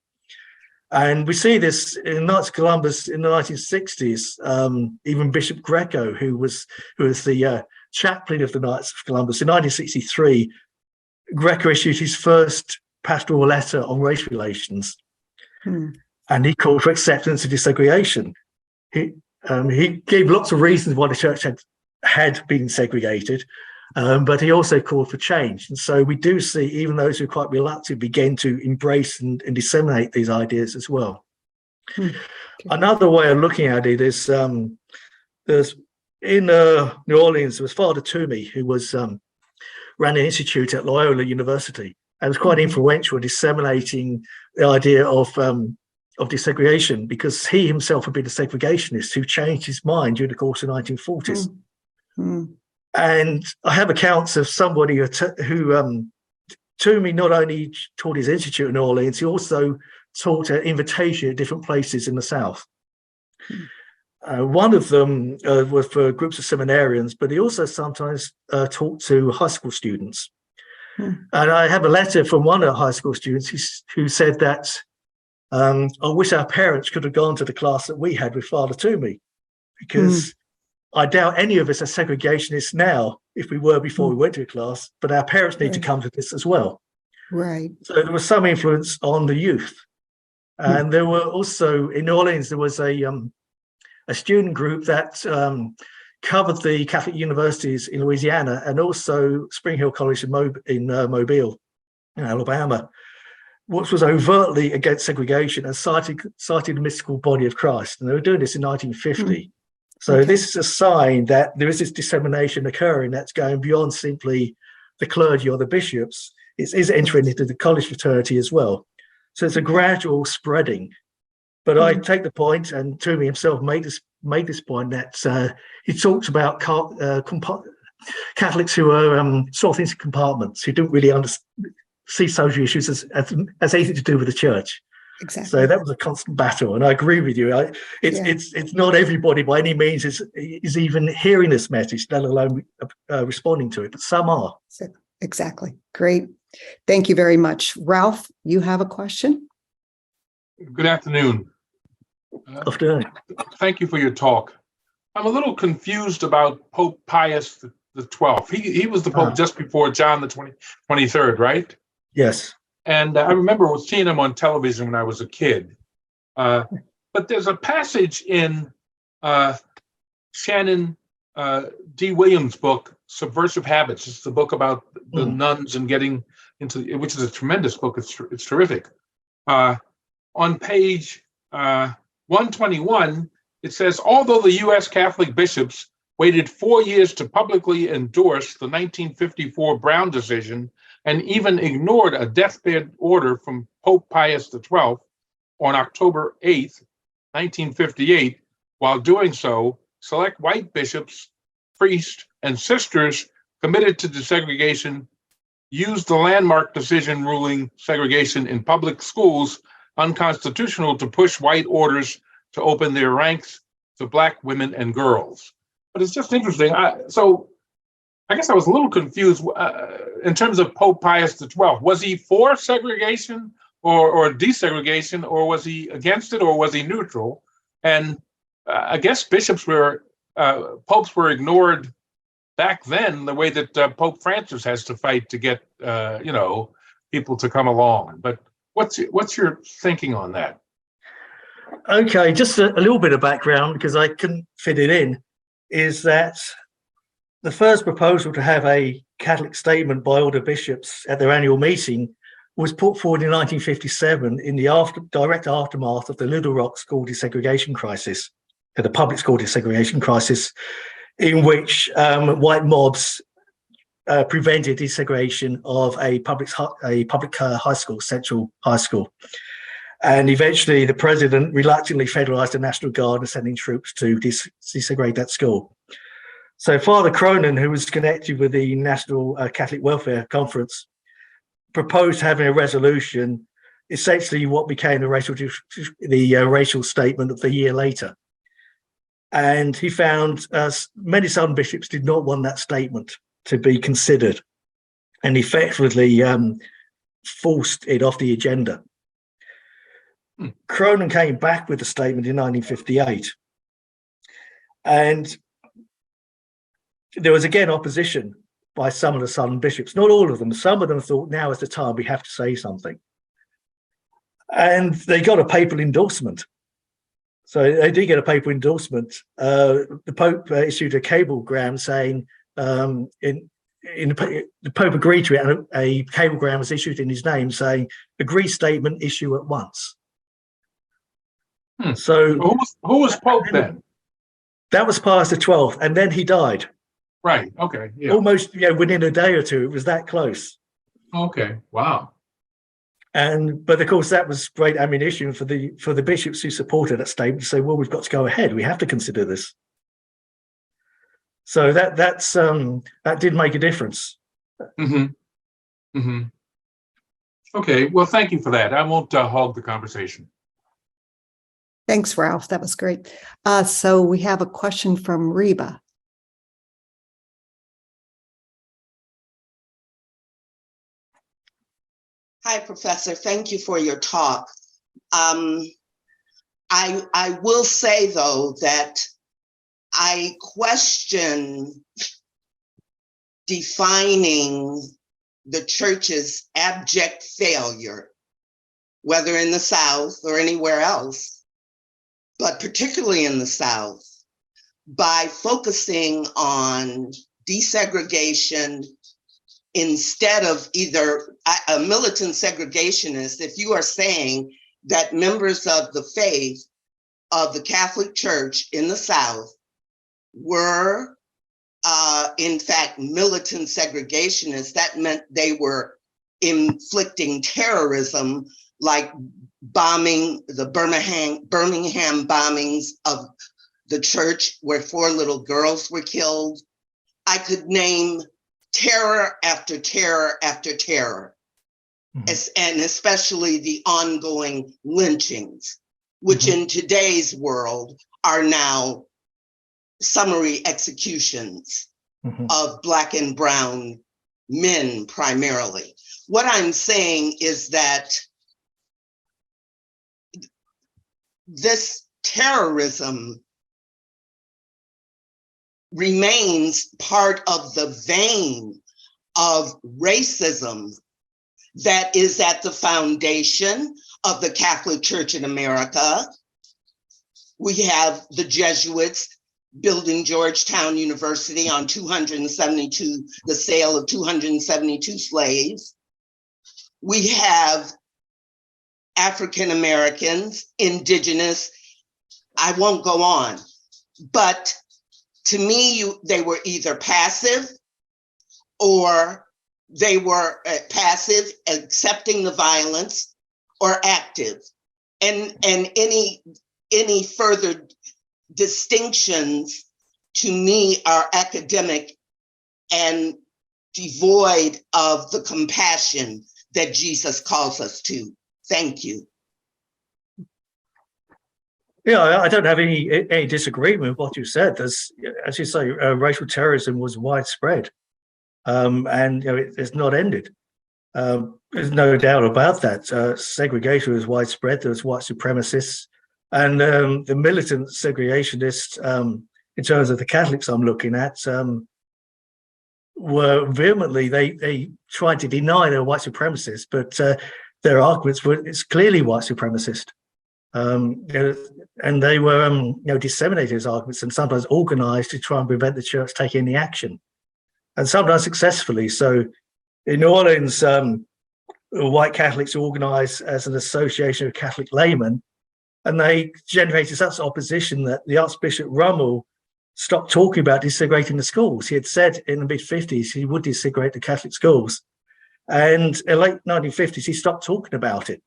And we see this in Knights of Columbus in the 1960s. Even Bishop Greco, who was the chaplain of the Knights of Columbus, in 1963, Greco issued his first pastoral letter on race relations. And he called for acceptance of desegregation. He gave lots of reasons why the church had been segregated, but he also called for change. And so we do see even those who are quite reluctant begin to embrace and disseminate these ideas as well. Another way of looking at it is there's in New Orleans, there was Father Toomey, who ran an institute at Loyola University and was quite influential in disseminating the idea of desegregation, because he himself had been a segregationist who changed his mind during the course of the 1940s. And I have accounts of somebody who Toomey not only taught his institute in New Orleans, he also taught an invitation at different places in the South. One of them was for groups of seminarians, but he also sometimes taught to high school students. And I have a letter from one of the high school students who said that, I wish our parents could have gone to the class that we had with Father Toomey, because I doubt any of us are segregationists now, if we were before we went to a class, but our parents need to come to this as well. Right. So there was some influence on the youth. And there were also, in New Orleans, there was a student group that covered the Catholic universities in Louisiana and also Spring Hill College in Mobile, in Alabama, which was overtly against segregation and cited the mystical body of Christ. And they were doing this in 1950. So this is a sign that there is this dissemination occurring that's going beyond simply the clergy or the bishops. It is entering into the college fraternity as well. So it's a gradual spreading. But I take the point, and Toomey himself made this point, that he talks about Catholics who are sort of into compartments, who don't really see social issues as anything to do with the church. Exactly. So that was a constant battle, and I agree with you. It's not everybody by any means is even hearing this message, let alone responding to it, but some are. Exactly. Great. Thank you very much. Ralph, you have a question? Good afternoon. Afternoon. Thank you for your talk. I'm a little confused about Pope Pius XII. He was the Pope just before John the 23rd, right? Yes. And I remember seeing him on television when I was a kid. But there's a passage in Shannon D. Williams' book, Subversive Habits. It's the book about the nuns and getting into, which is a tremendous book. It's terrific. On page 121, it says, although the U.S. Catholic bishops waited 4 years to publicly endorse the 1954 Brown decision and even ignored a deathbed order from Pope Pius XII on October 8th, 1958, while doing so, select white bishops, priests, and sisters committed to desegregation used the landmark decision ruling segregation in public schools unconstitutional to push white orders to open their ranks to Black women and girls. But it's just interesting. So I guess I was a little confused in terms of Pope Pius XII. Was he for segregation or desegregation, or was he against it, or was he neutral? And I guess popes were ignored back then, the way that Pope Francis has to fight to get people to come along. But what's your thinking on that? Okay, just a little bit of background, because I couldn't fit it in, is that the first proposal to have a Catholic statement by all the bishops at their annual meeting was put forward in 1957 in the direct aftermath of the Little Rock school desegregation crisis, the public school desegregation crisis, in which white mobs prevented desegregation of a public high school, Central High School. And eventually the president reluctantly federalized the National Guard and sending troops to desegregate that school. So Father Cronin, who was connected with the National Catholic Welfare Conference, proposed having a resolution, essentially what became the racial statement of the year later. And he found many Southern bishops did not want that statement to be considered, and effectively forced it off the agenda. Cronin came back with a statement in 1958, and there was again opposition by some of the Southern bishops, not all of them. Some of them thought now is the time we have to say something. And they got a papal endorsement. So they did get a papal endorsement. The Pope issued a cablegram saying, the Pope agreed to it, and a cablegram was issued in his name saying, agree statement, issue at once. So who was Pope then? That was Pius XII, and then he died. Right. Okay. Yeah. Almost within a day or two. It was that close. Okay. Wow. But of course that was great ammunition for the bishops who supported that statement to say, well, we've got to go ahead. We have to consider this. So that did make a difference. Mm-hmm. Mm-hmm. Okay. Well, thank you for that. I won't hog the conversation. Thanks, Ralph. That was great. So we have a question from Reba. Hi, Professor. Thank you for your talk. I will say, though, that I question defining the church's abject failure, whether in the South or anywhere else, but particularly in the South, by focusing on desegregation instead of either a militant segregationist. If you are saying that members of the faith of the Catholic Church in the South were in fact militant segregationists, that meant they were inflicting terrorism, like bombing the Birmingham bombings of the church where 4 little girls were killed. I could name terror after terror after terror, and especially the ongoing lynchings, which in today's world are now summary executions of Black and brown men primarily. What I'm saying is that this terrorism remains part of the vein of racism that is at the foundation of the Catholic Church in America. We have the Jesuits building Georgetown University on the sale of 272 slaves. We have African Americans, indigenous, I won't go on, but to me, they were either passive or they were passive, accepting the violence, or active. And any further distinctions to me are academic and devoid of the compassion that Jesus calls us to. Thank you. Yeah, I don't have any disagreement with what you said. There's, as you say, racial terrorism was widespread, and it's not ended. There's no doubt about that. Segregation was widespread. There was white supremacists, and the militant segregationists, in terms of the Catholics I'm looking at, were vehemently, they tried to deny they were white supremacists, but their arguments were it's clearly white supremacist. And they were disseminating those arguments and sometimes organized to try and prevent the church taking any action, and sometimes successfully. So in New Orleans, white Catholics organized as an association of Catholic laymen, and they generated such opposition that the Archbishop Rummel stopped talking about desegregating the schools. He had said in the mid-50s he would desegregate the Catholic schools, and in the late 1950s he stopped talking about it.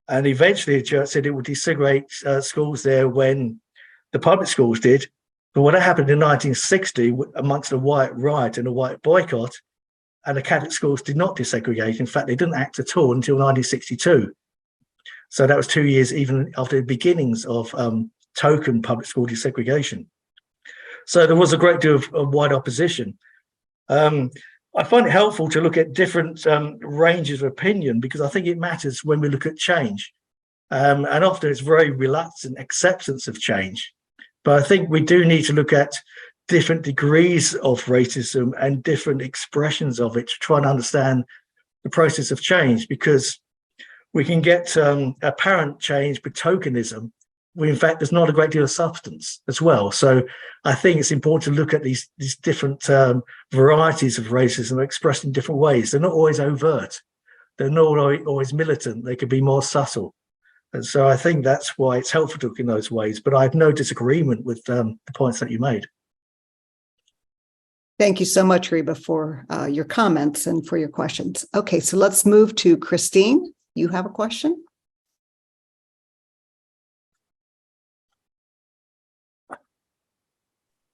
And eventually the church said it would desegregate schools there when the public schools did. But what happened in 1960 amongst the white riot and the white boycott, and the Catholic schools did not desegregate. In fact, they didn't act at all until 1962. So that was 2 years even after the beginnings of token public school desegregation. So there was a great deal of wide opposition. I find it helpful to look at different ranges of opinion, because I think it matters when we look at change. And often it's very reluctant acceptance of change. But I think we do need to look at different degrees of racism and different expressions of it to try and understand the process of change, because we can get apparent change with tokenism, when in fact there's not a great deal of substance as well. So I think it's important to look at these different varieties of racism expressed in different ways. They're not always overt. They're not always militant. They could be more subtle. And so I think that's why it's helpful to look in those ways. But I have no disagreement with the points that you made. Thank you so much, Reba, for your comments and for your questions. Okay, so let's move to Christine. You have a question?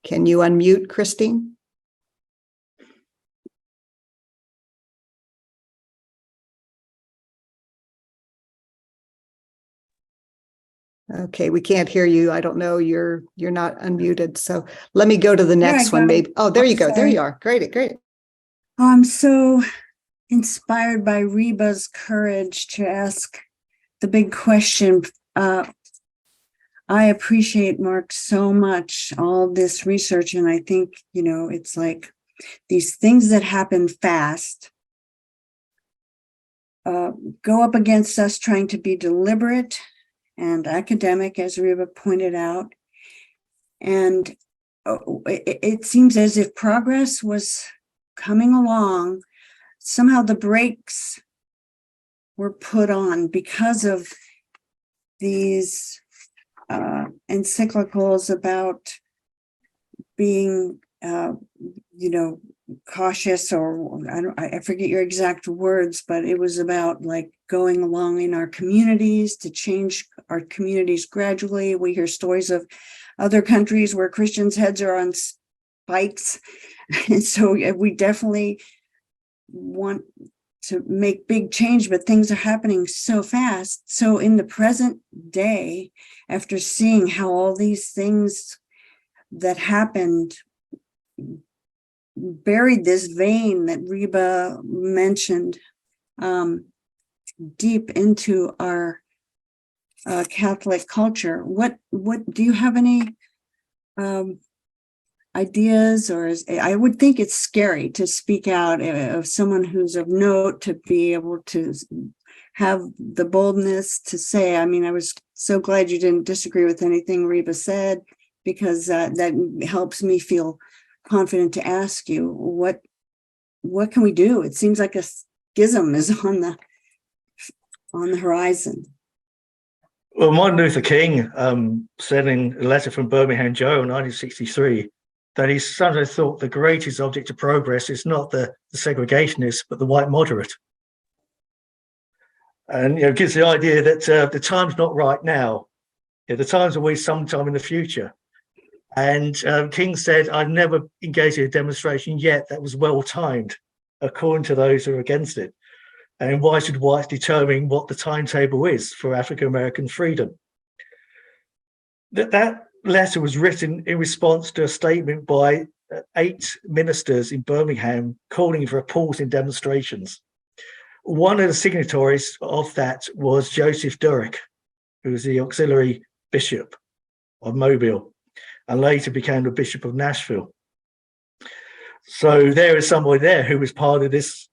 Can you unmute, Christine? Okay, we can't hear you. I don't know. You're not unmuted. So let me go to the next one. Maybe. Oh, there you go. There you are. Great. I'm so inspired by Reba's courage to ask the big question. I appreciate, Mark, so much, all this research. And I think, it's like these things that happen fast go up against us trying to be deliberate and academic, as Reba pointed out. And it seems as if progress was coming along. Somehow the brakes were put on because of these encyclicals about being, cautious, or I forget your exact words, but it was about like going along in our communities to change our communities gradually. We hear stories of other countries where Christians' heads are on spikes. And so we definitely want to make big change, but things are happening so fast. So in the present day, after seeing how all these things that happened buried this vein that Reba mentioned deep into our Catholic culture, what do you have any ideas, or I would think it's scary to speak out of someone who's of note, to be able to have the boldness to say, I mean, I was so glad you didn't disagree with anything Reba said, because that helps me feel confident to ask you, what can we do? It seems like a schism is on the horizon. Well, Martin Luther King said in a letter from Birmingham Joe in 1963 that he sometimes thought the greatest object of progress is not the segregationists, but the white moderate. And gives the idea that the time's not right now. The time's always sometime in the future. And King said, I've never engaged in a demonstration yet that was well timed, according to those who are against it. And why should whites determine what the timetable is for African American freedom? That letter was written in response to a statement by 8 ministers in Birmingham calling for a pause in demonstrations. One of the signatories of that was Joseph Durrick, who was the auxiliary bishop of Mobile and later became the Bishop of Nashville. So there is somebody there who was part of this.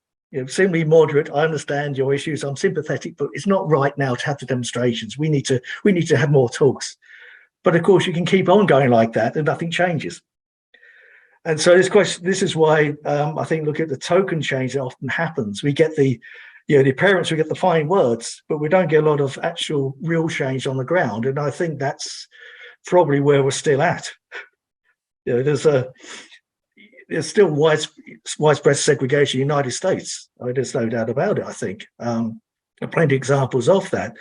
Simply moderate. I understand your issues. I'm sympathetic, but it's not right now to have the demonstrations. We need to have more talks. But of course, you can keep on going like that, and nothing changes. And so this is why I think look at the token change that often happens. We get the appearance, we get the fine words, but we don't get a lot of actual real change on the ground. And I think that's probably where we're still at. There's still widespread segregation in the United States. There's no doubt about it, I think. There are plenty of examples of that.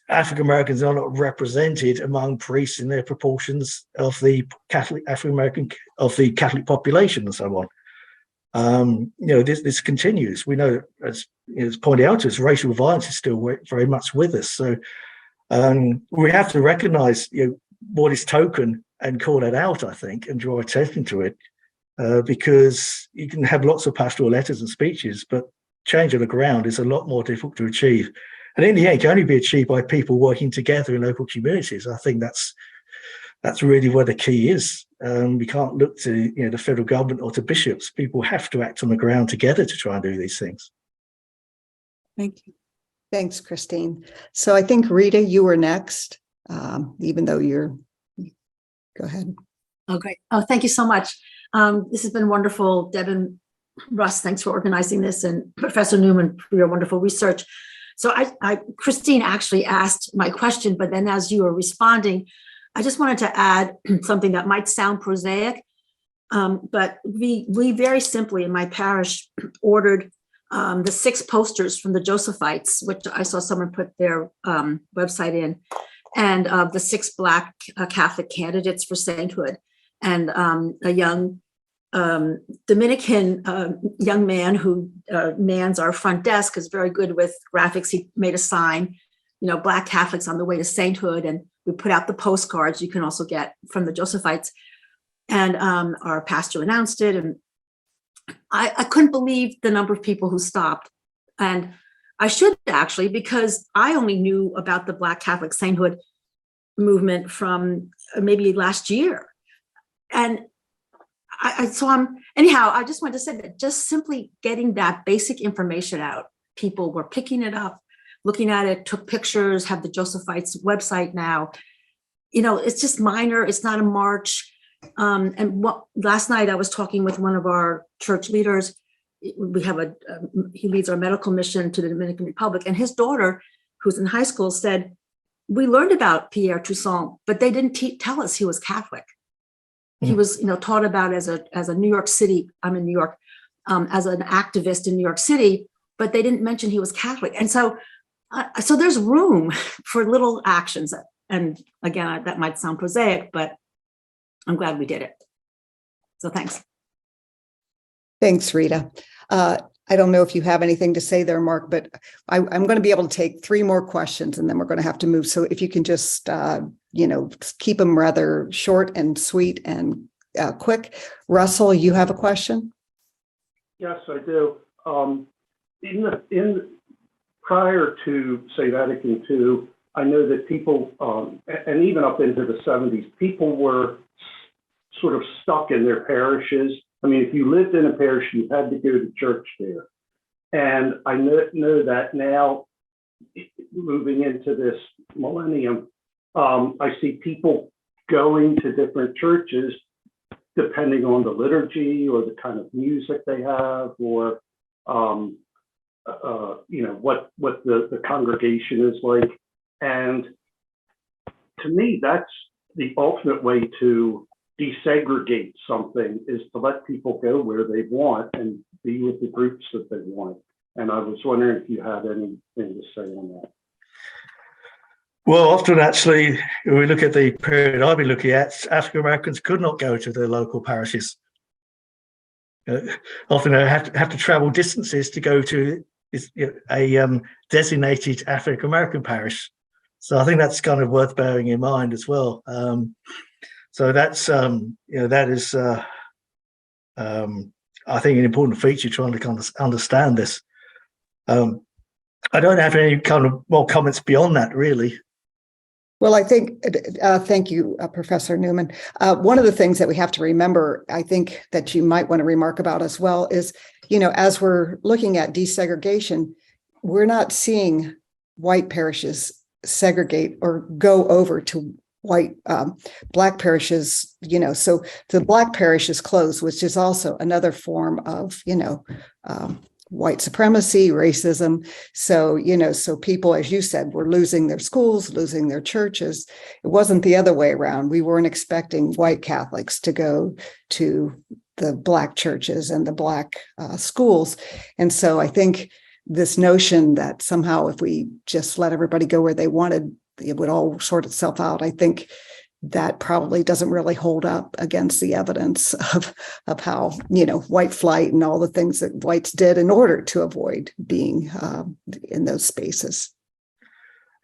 African Americans are not represented among priests in their proportions of the African American of the Catholic population and so on. This continues. We know, as pointed out to us, racial violence is still very much with us. So we have to recognise what is token and call that out, I think, and draw attention to it, because you can have lots of pastoral letters and speeches, but change on the ground is a lot more difficult to achieve. And in the end, it can only be achieved by people working together in local communities. I think that's really where the key is. We can't look to the federal government or to bishops. People have to act on the ground together to try and do these things. Thank you. Thanks, Christine. So I think, Rita, you were next, even though go ahead. Oh, great. Oh, thank you so much. This has been wonderful. Deb and Russ, thanks for organizing this, and Professor Newman for your wonderful research. So Christine actually asked my question, but then as you were responding, I just wanted to add something that might sound prosaic, but we very simply in my parish ordered the 6 posters from the Josephites, which I saw someone put their website in, and the 6 Black Catholic candidates for sainthood, and a young Dominican young man who mans our front desk, is very good with graphics. He made a sign, Black Catholics on the way to sainthood, and we put out the postcards you can also get from the Josephites, and our pastor announced it, and I couldn't believe the number of people who stopped. And I should actually, because I only knew about the Black Catholic sainthood movement from maybe last year. And I just wanted to say that just simply getting that basic information out, people were picking it up, looking at it, took pictures, have the Josephites website now. It's just minor, it's not a march. Last night I was talking with one of our church leaders. We have he leads our medical mission to the Dominican Republic, and his daughter, who's in high school, said, we learned about Pierre Toussaint, but they didn't tell us he was Catholic. He was, taught about as a New York City, I'm in New York, as an activist in New York City, but they didn't mention he was Catholic. And so there's room for little actions. And again, that might sound prosaic, but I'm glad we did it. So thanks. Thanks, Rita. I don't know if you have anything to say there, Mark, but I'm going to be able to take 3 more questions and then we're going to have to move. So if you can just, keep them rather short and sweet and quick. Russell, you have a question? Yes, I do. Prior to, say, Vatican II, I know that people, and even up into the 70s, people were sort of stuck in their parishes. I mean, if you lived in a parish, you had to go to church there. And I know that now, moving into this millennium, I see people going to different churches depending on the liturgy or the kind of music they have, or what the congregation is like. And to me, that's the ultimate way to desegregate something, is to let people go where they want and be with the groups that they want. And I was wondering if you had anything to say on that. Well, often actually, when we look at the period I've been looking at, African Americans could not go to their local parishes. Often they have to travel distances to go to a designated African American parish. So I think that's kind of worth bearing in mind as well. So that's that is I think an important feature trying to kind of understand this. I don't have any kind of more comments beyond that, really. Well, I think, thank you, Professor Newman. One of the things that we have to remember, I think that you might want to remark about as well is, as we're looking at desegregation, we're not seeing white parishes segregate or go over to black parishes, so the black parish is closed, which is also another form of, white supremacy, racism. So, so people, as you said, were losing their schools, losing their churches. It wasn't the other way around. We weren't expecting white Catholics to go to the black churches and the black schools. And so I think this notion that somehow if we just let everybody go where they wanted, it would all sort itself out. I think that probably doesn't really hold up against the evidence of how, white flight and all the things that whites did in order to avoid being in those spaces.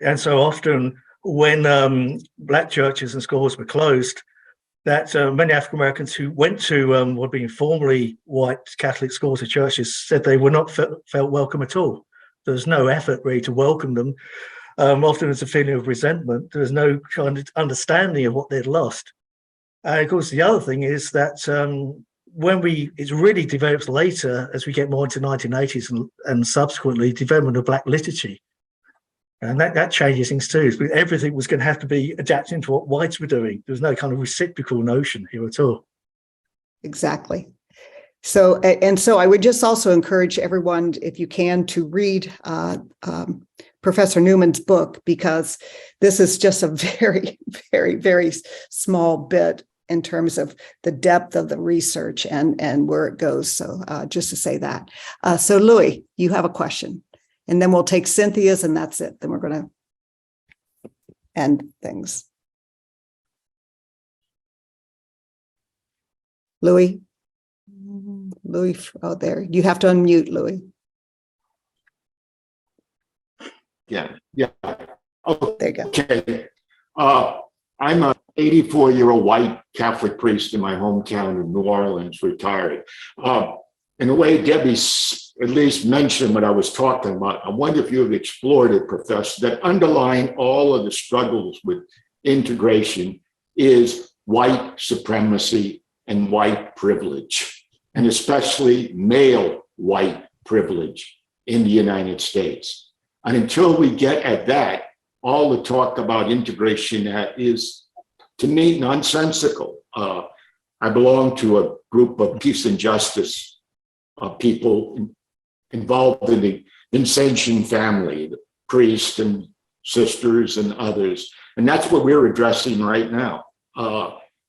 And so often when black churches and schools were closed, that many African Americans who went to what had been formerly white Catholic schools or churches said they were not felt welcome at all. There was no effort really to welcome them. Often there's a feeling of resentment. There's no kind of understanding of what they'd lost. And of course, the other thing is that it really develops later as we get more into 1980s and subsequently development of black liturgy. And that changes things too. Everything was going to have to be adapting to what whites were doing. There was no kind of reciprocal notion here at all. Exactly. So I would just also encourage everyone, if you can, to read Professor Newman's book, because this is just a very, very, very small bit in terms of the depth of the research and where it goes. So just to say that. So Louis, you have a question, and then we'll take Cynthia's, and that's it. Then we're going to end things. Louis, oh, there. You have to unmute, Louis. Yeah. Oh, there you go. Okay. I'm an 84-year-old white Catholic priest in my hometown of New Orleans, retired. In a way, Debbie at least mentioned what I was talking about. I wonder if you have explored it, Professor, that underlying all of the struggles with integration is white supremacy and white privilege, and especially male white privilege in the United States. And until we get at that, all the talk about integration is, to me, nonsensical. I belong to a group of peace and justice people involved in the Vincentian family, the priests and sisters and others. And that's what we're addressing right now.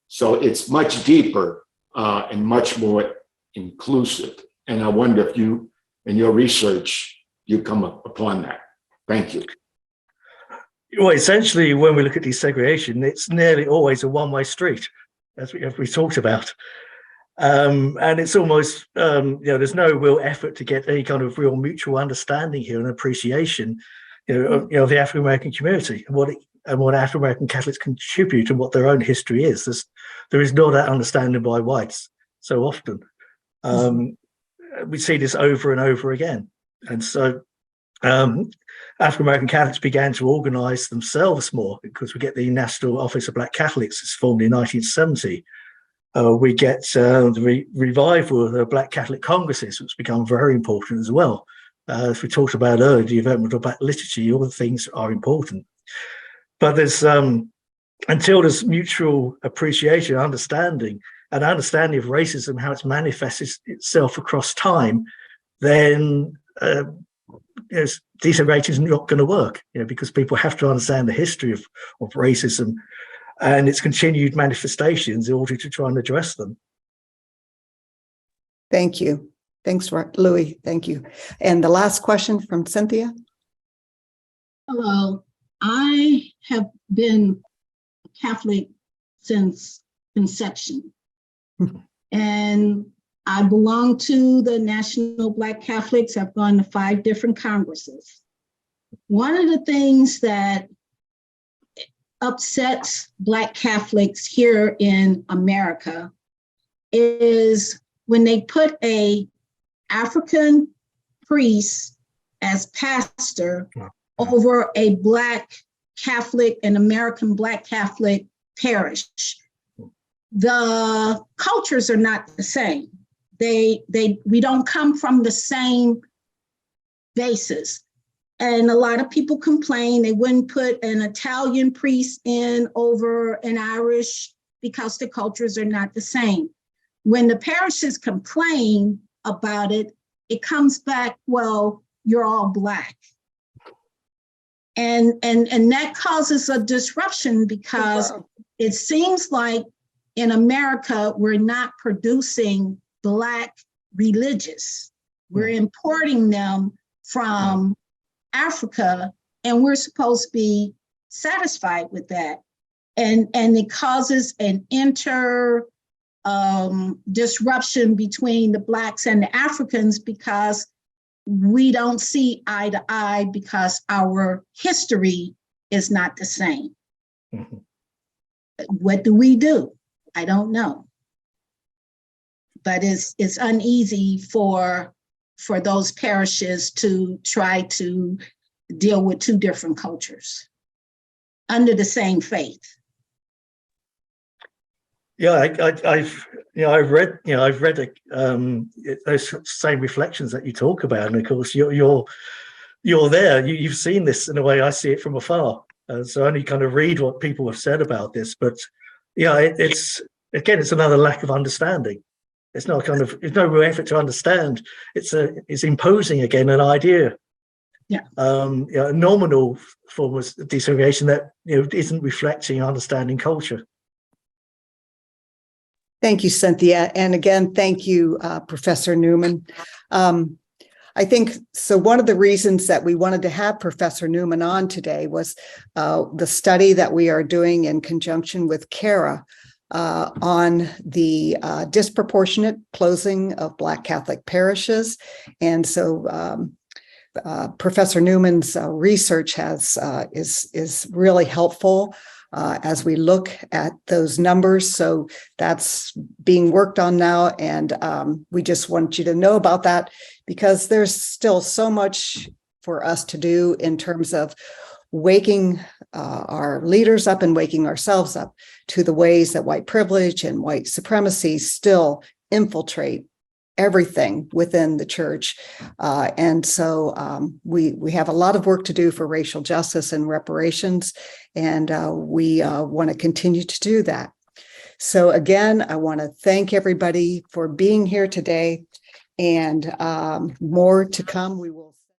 So it's much deeper and much more inclusive. And I wonder if you, in your research, you come upon that. Thank you. Well, essentially, when we look at desegregation, it's nearly always a one-way street, as we talked about. And it's almost, there's no real effort to get any kind of real mutual understanding here and appreciation, of the African American community and what African American Catholics contribute and what their own history is. There is not that understanding by whites so often. We see this over and over again, and so African American Catholics began to organize themselves more, because we get the National Office of Black Catholics. It's formed in 1970. We get the revival of the Black Catholic Congresses, which become very important as well. As we talked about earlier, the development of black literature, all the things are important. But there's until there's mutual appreciation, understanding of racism, how it's manifested itself across time, then desegregation is not going to work, because people have to understand the history of racism and its continued manifestations in order to try and address them. Thank you. Thanks, Louis. Thank you. And the last question from Cynthia. Hello. I have been Catholic since conception. And I belong to the National Black Catholics. I've gone to 5 different congresses. One of the things that upsets Black Catholics here in America is when they put a African priest as pastor over a Black Catholic and American Black Catholic parish. The cultures are not the same. We don't come from the same basis. And a lot of people complain they wouldn't put an Italian priest in over an Irish because the cultures are not the same. When the parishes complain about it, it comes back, well, you're all Black. And that causes a disruption because it seems like in America, we're not producing Black religious. We're importing them from Africa, and we're supposed to be satisfied with that. And it causes an disruption between the Blacks and the Africans because we don't see eye to eye because our history is not the same. Mm-hmm. What do? I don't know. But it's uneasy for those parishes to try to deal with 2 different cultures under the same faith. Yeah, I've read those same reflections that you talk about, and of course you're there. You've seen this in a way. I see it from afar, so I only kind of read what people have said about this. But it's another lack of understanding. It's no real effort to understand. It's imposing again an idea. Yeah. A nominal form of desegregation that isn't reflecting understanding culture. Thank you, Cynthia. And again, thank you, Professor Newman. I think so. One of the reasons that we wanted to have Professor Newman on today was the study that we are doing in conjunction with CARA on the disproportionate closing of Black Catholic parishes. And so Professor Newman's research is really helpful as we look at those numbers. So that's being worked on now. And we just want you to know about that because there's still so much for us to do in terms of waking our leaders up and waking ourselves up to the ways that white privilege and white supremacy still infiltrate everything within the church. And so we have a lot of work to do for racial justice and reparations, and we want to continue to do that. So again, I want to thank everybody for being here today, and more to come. We will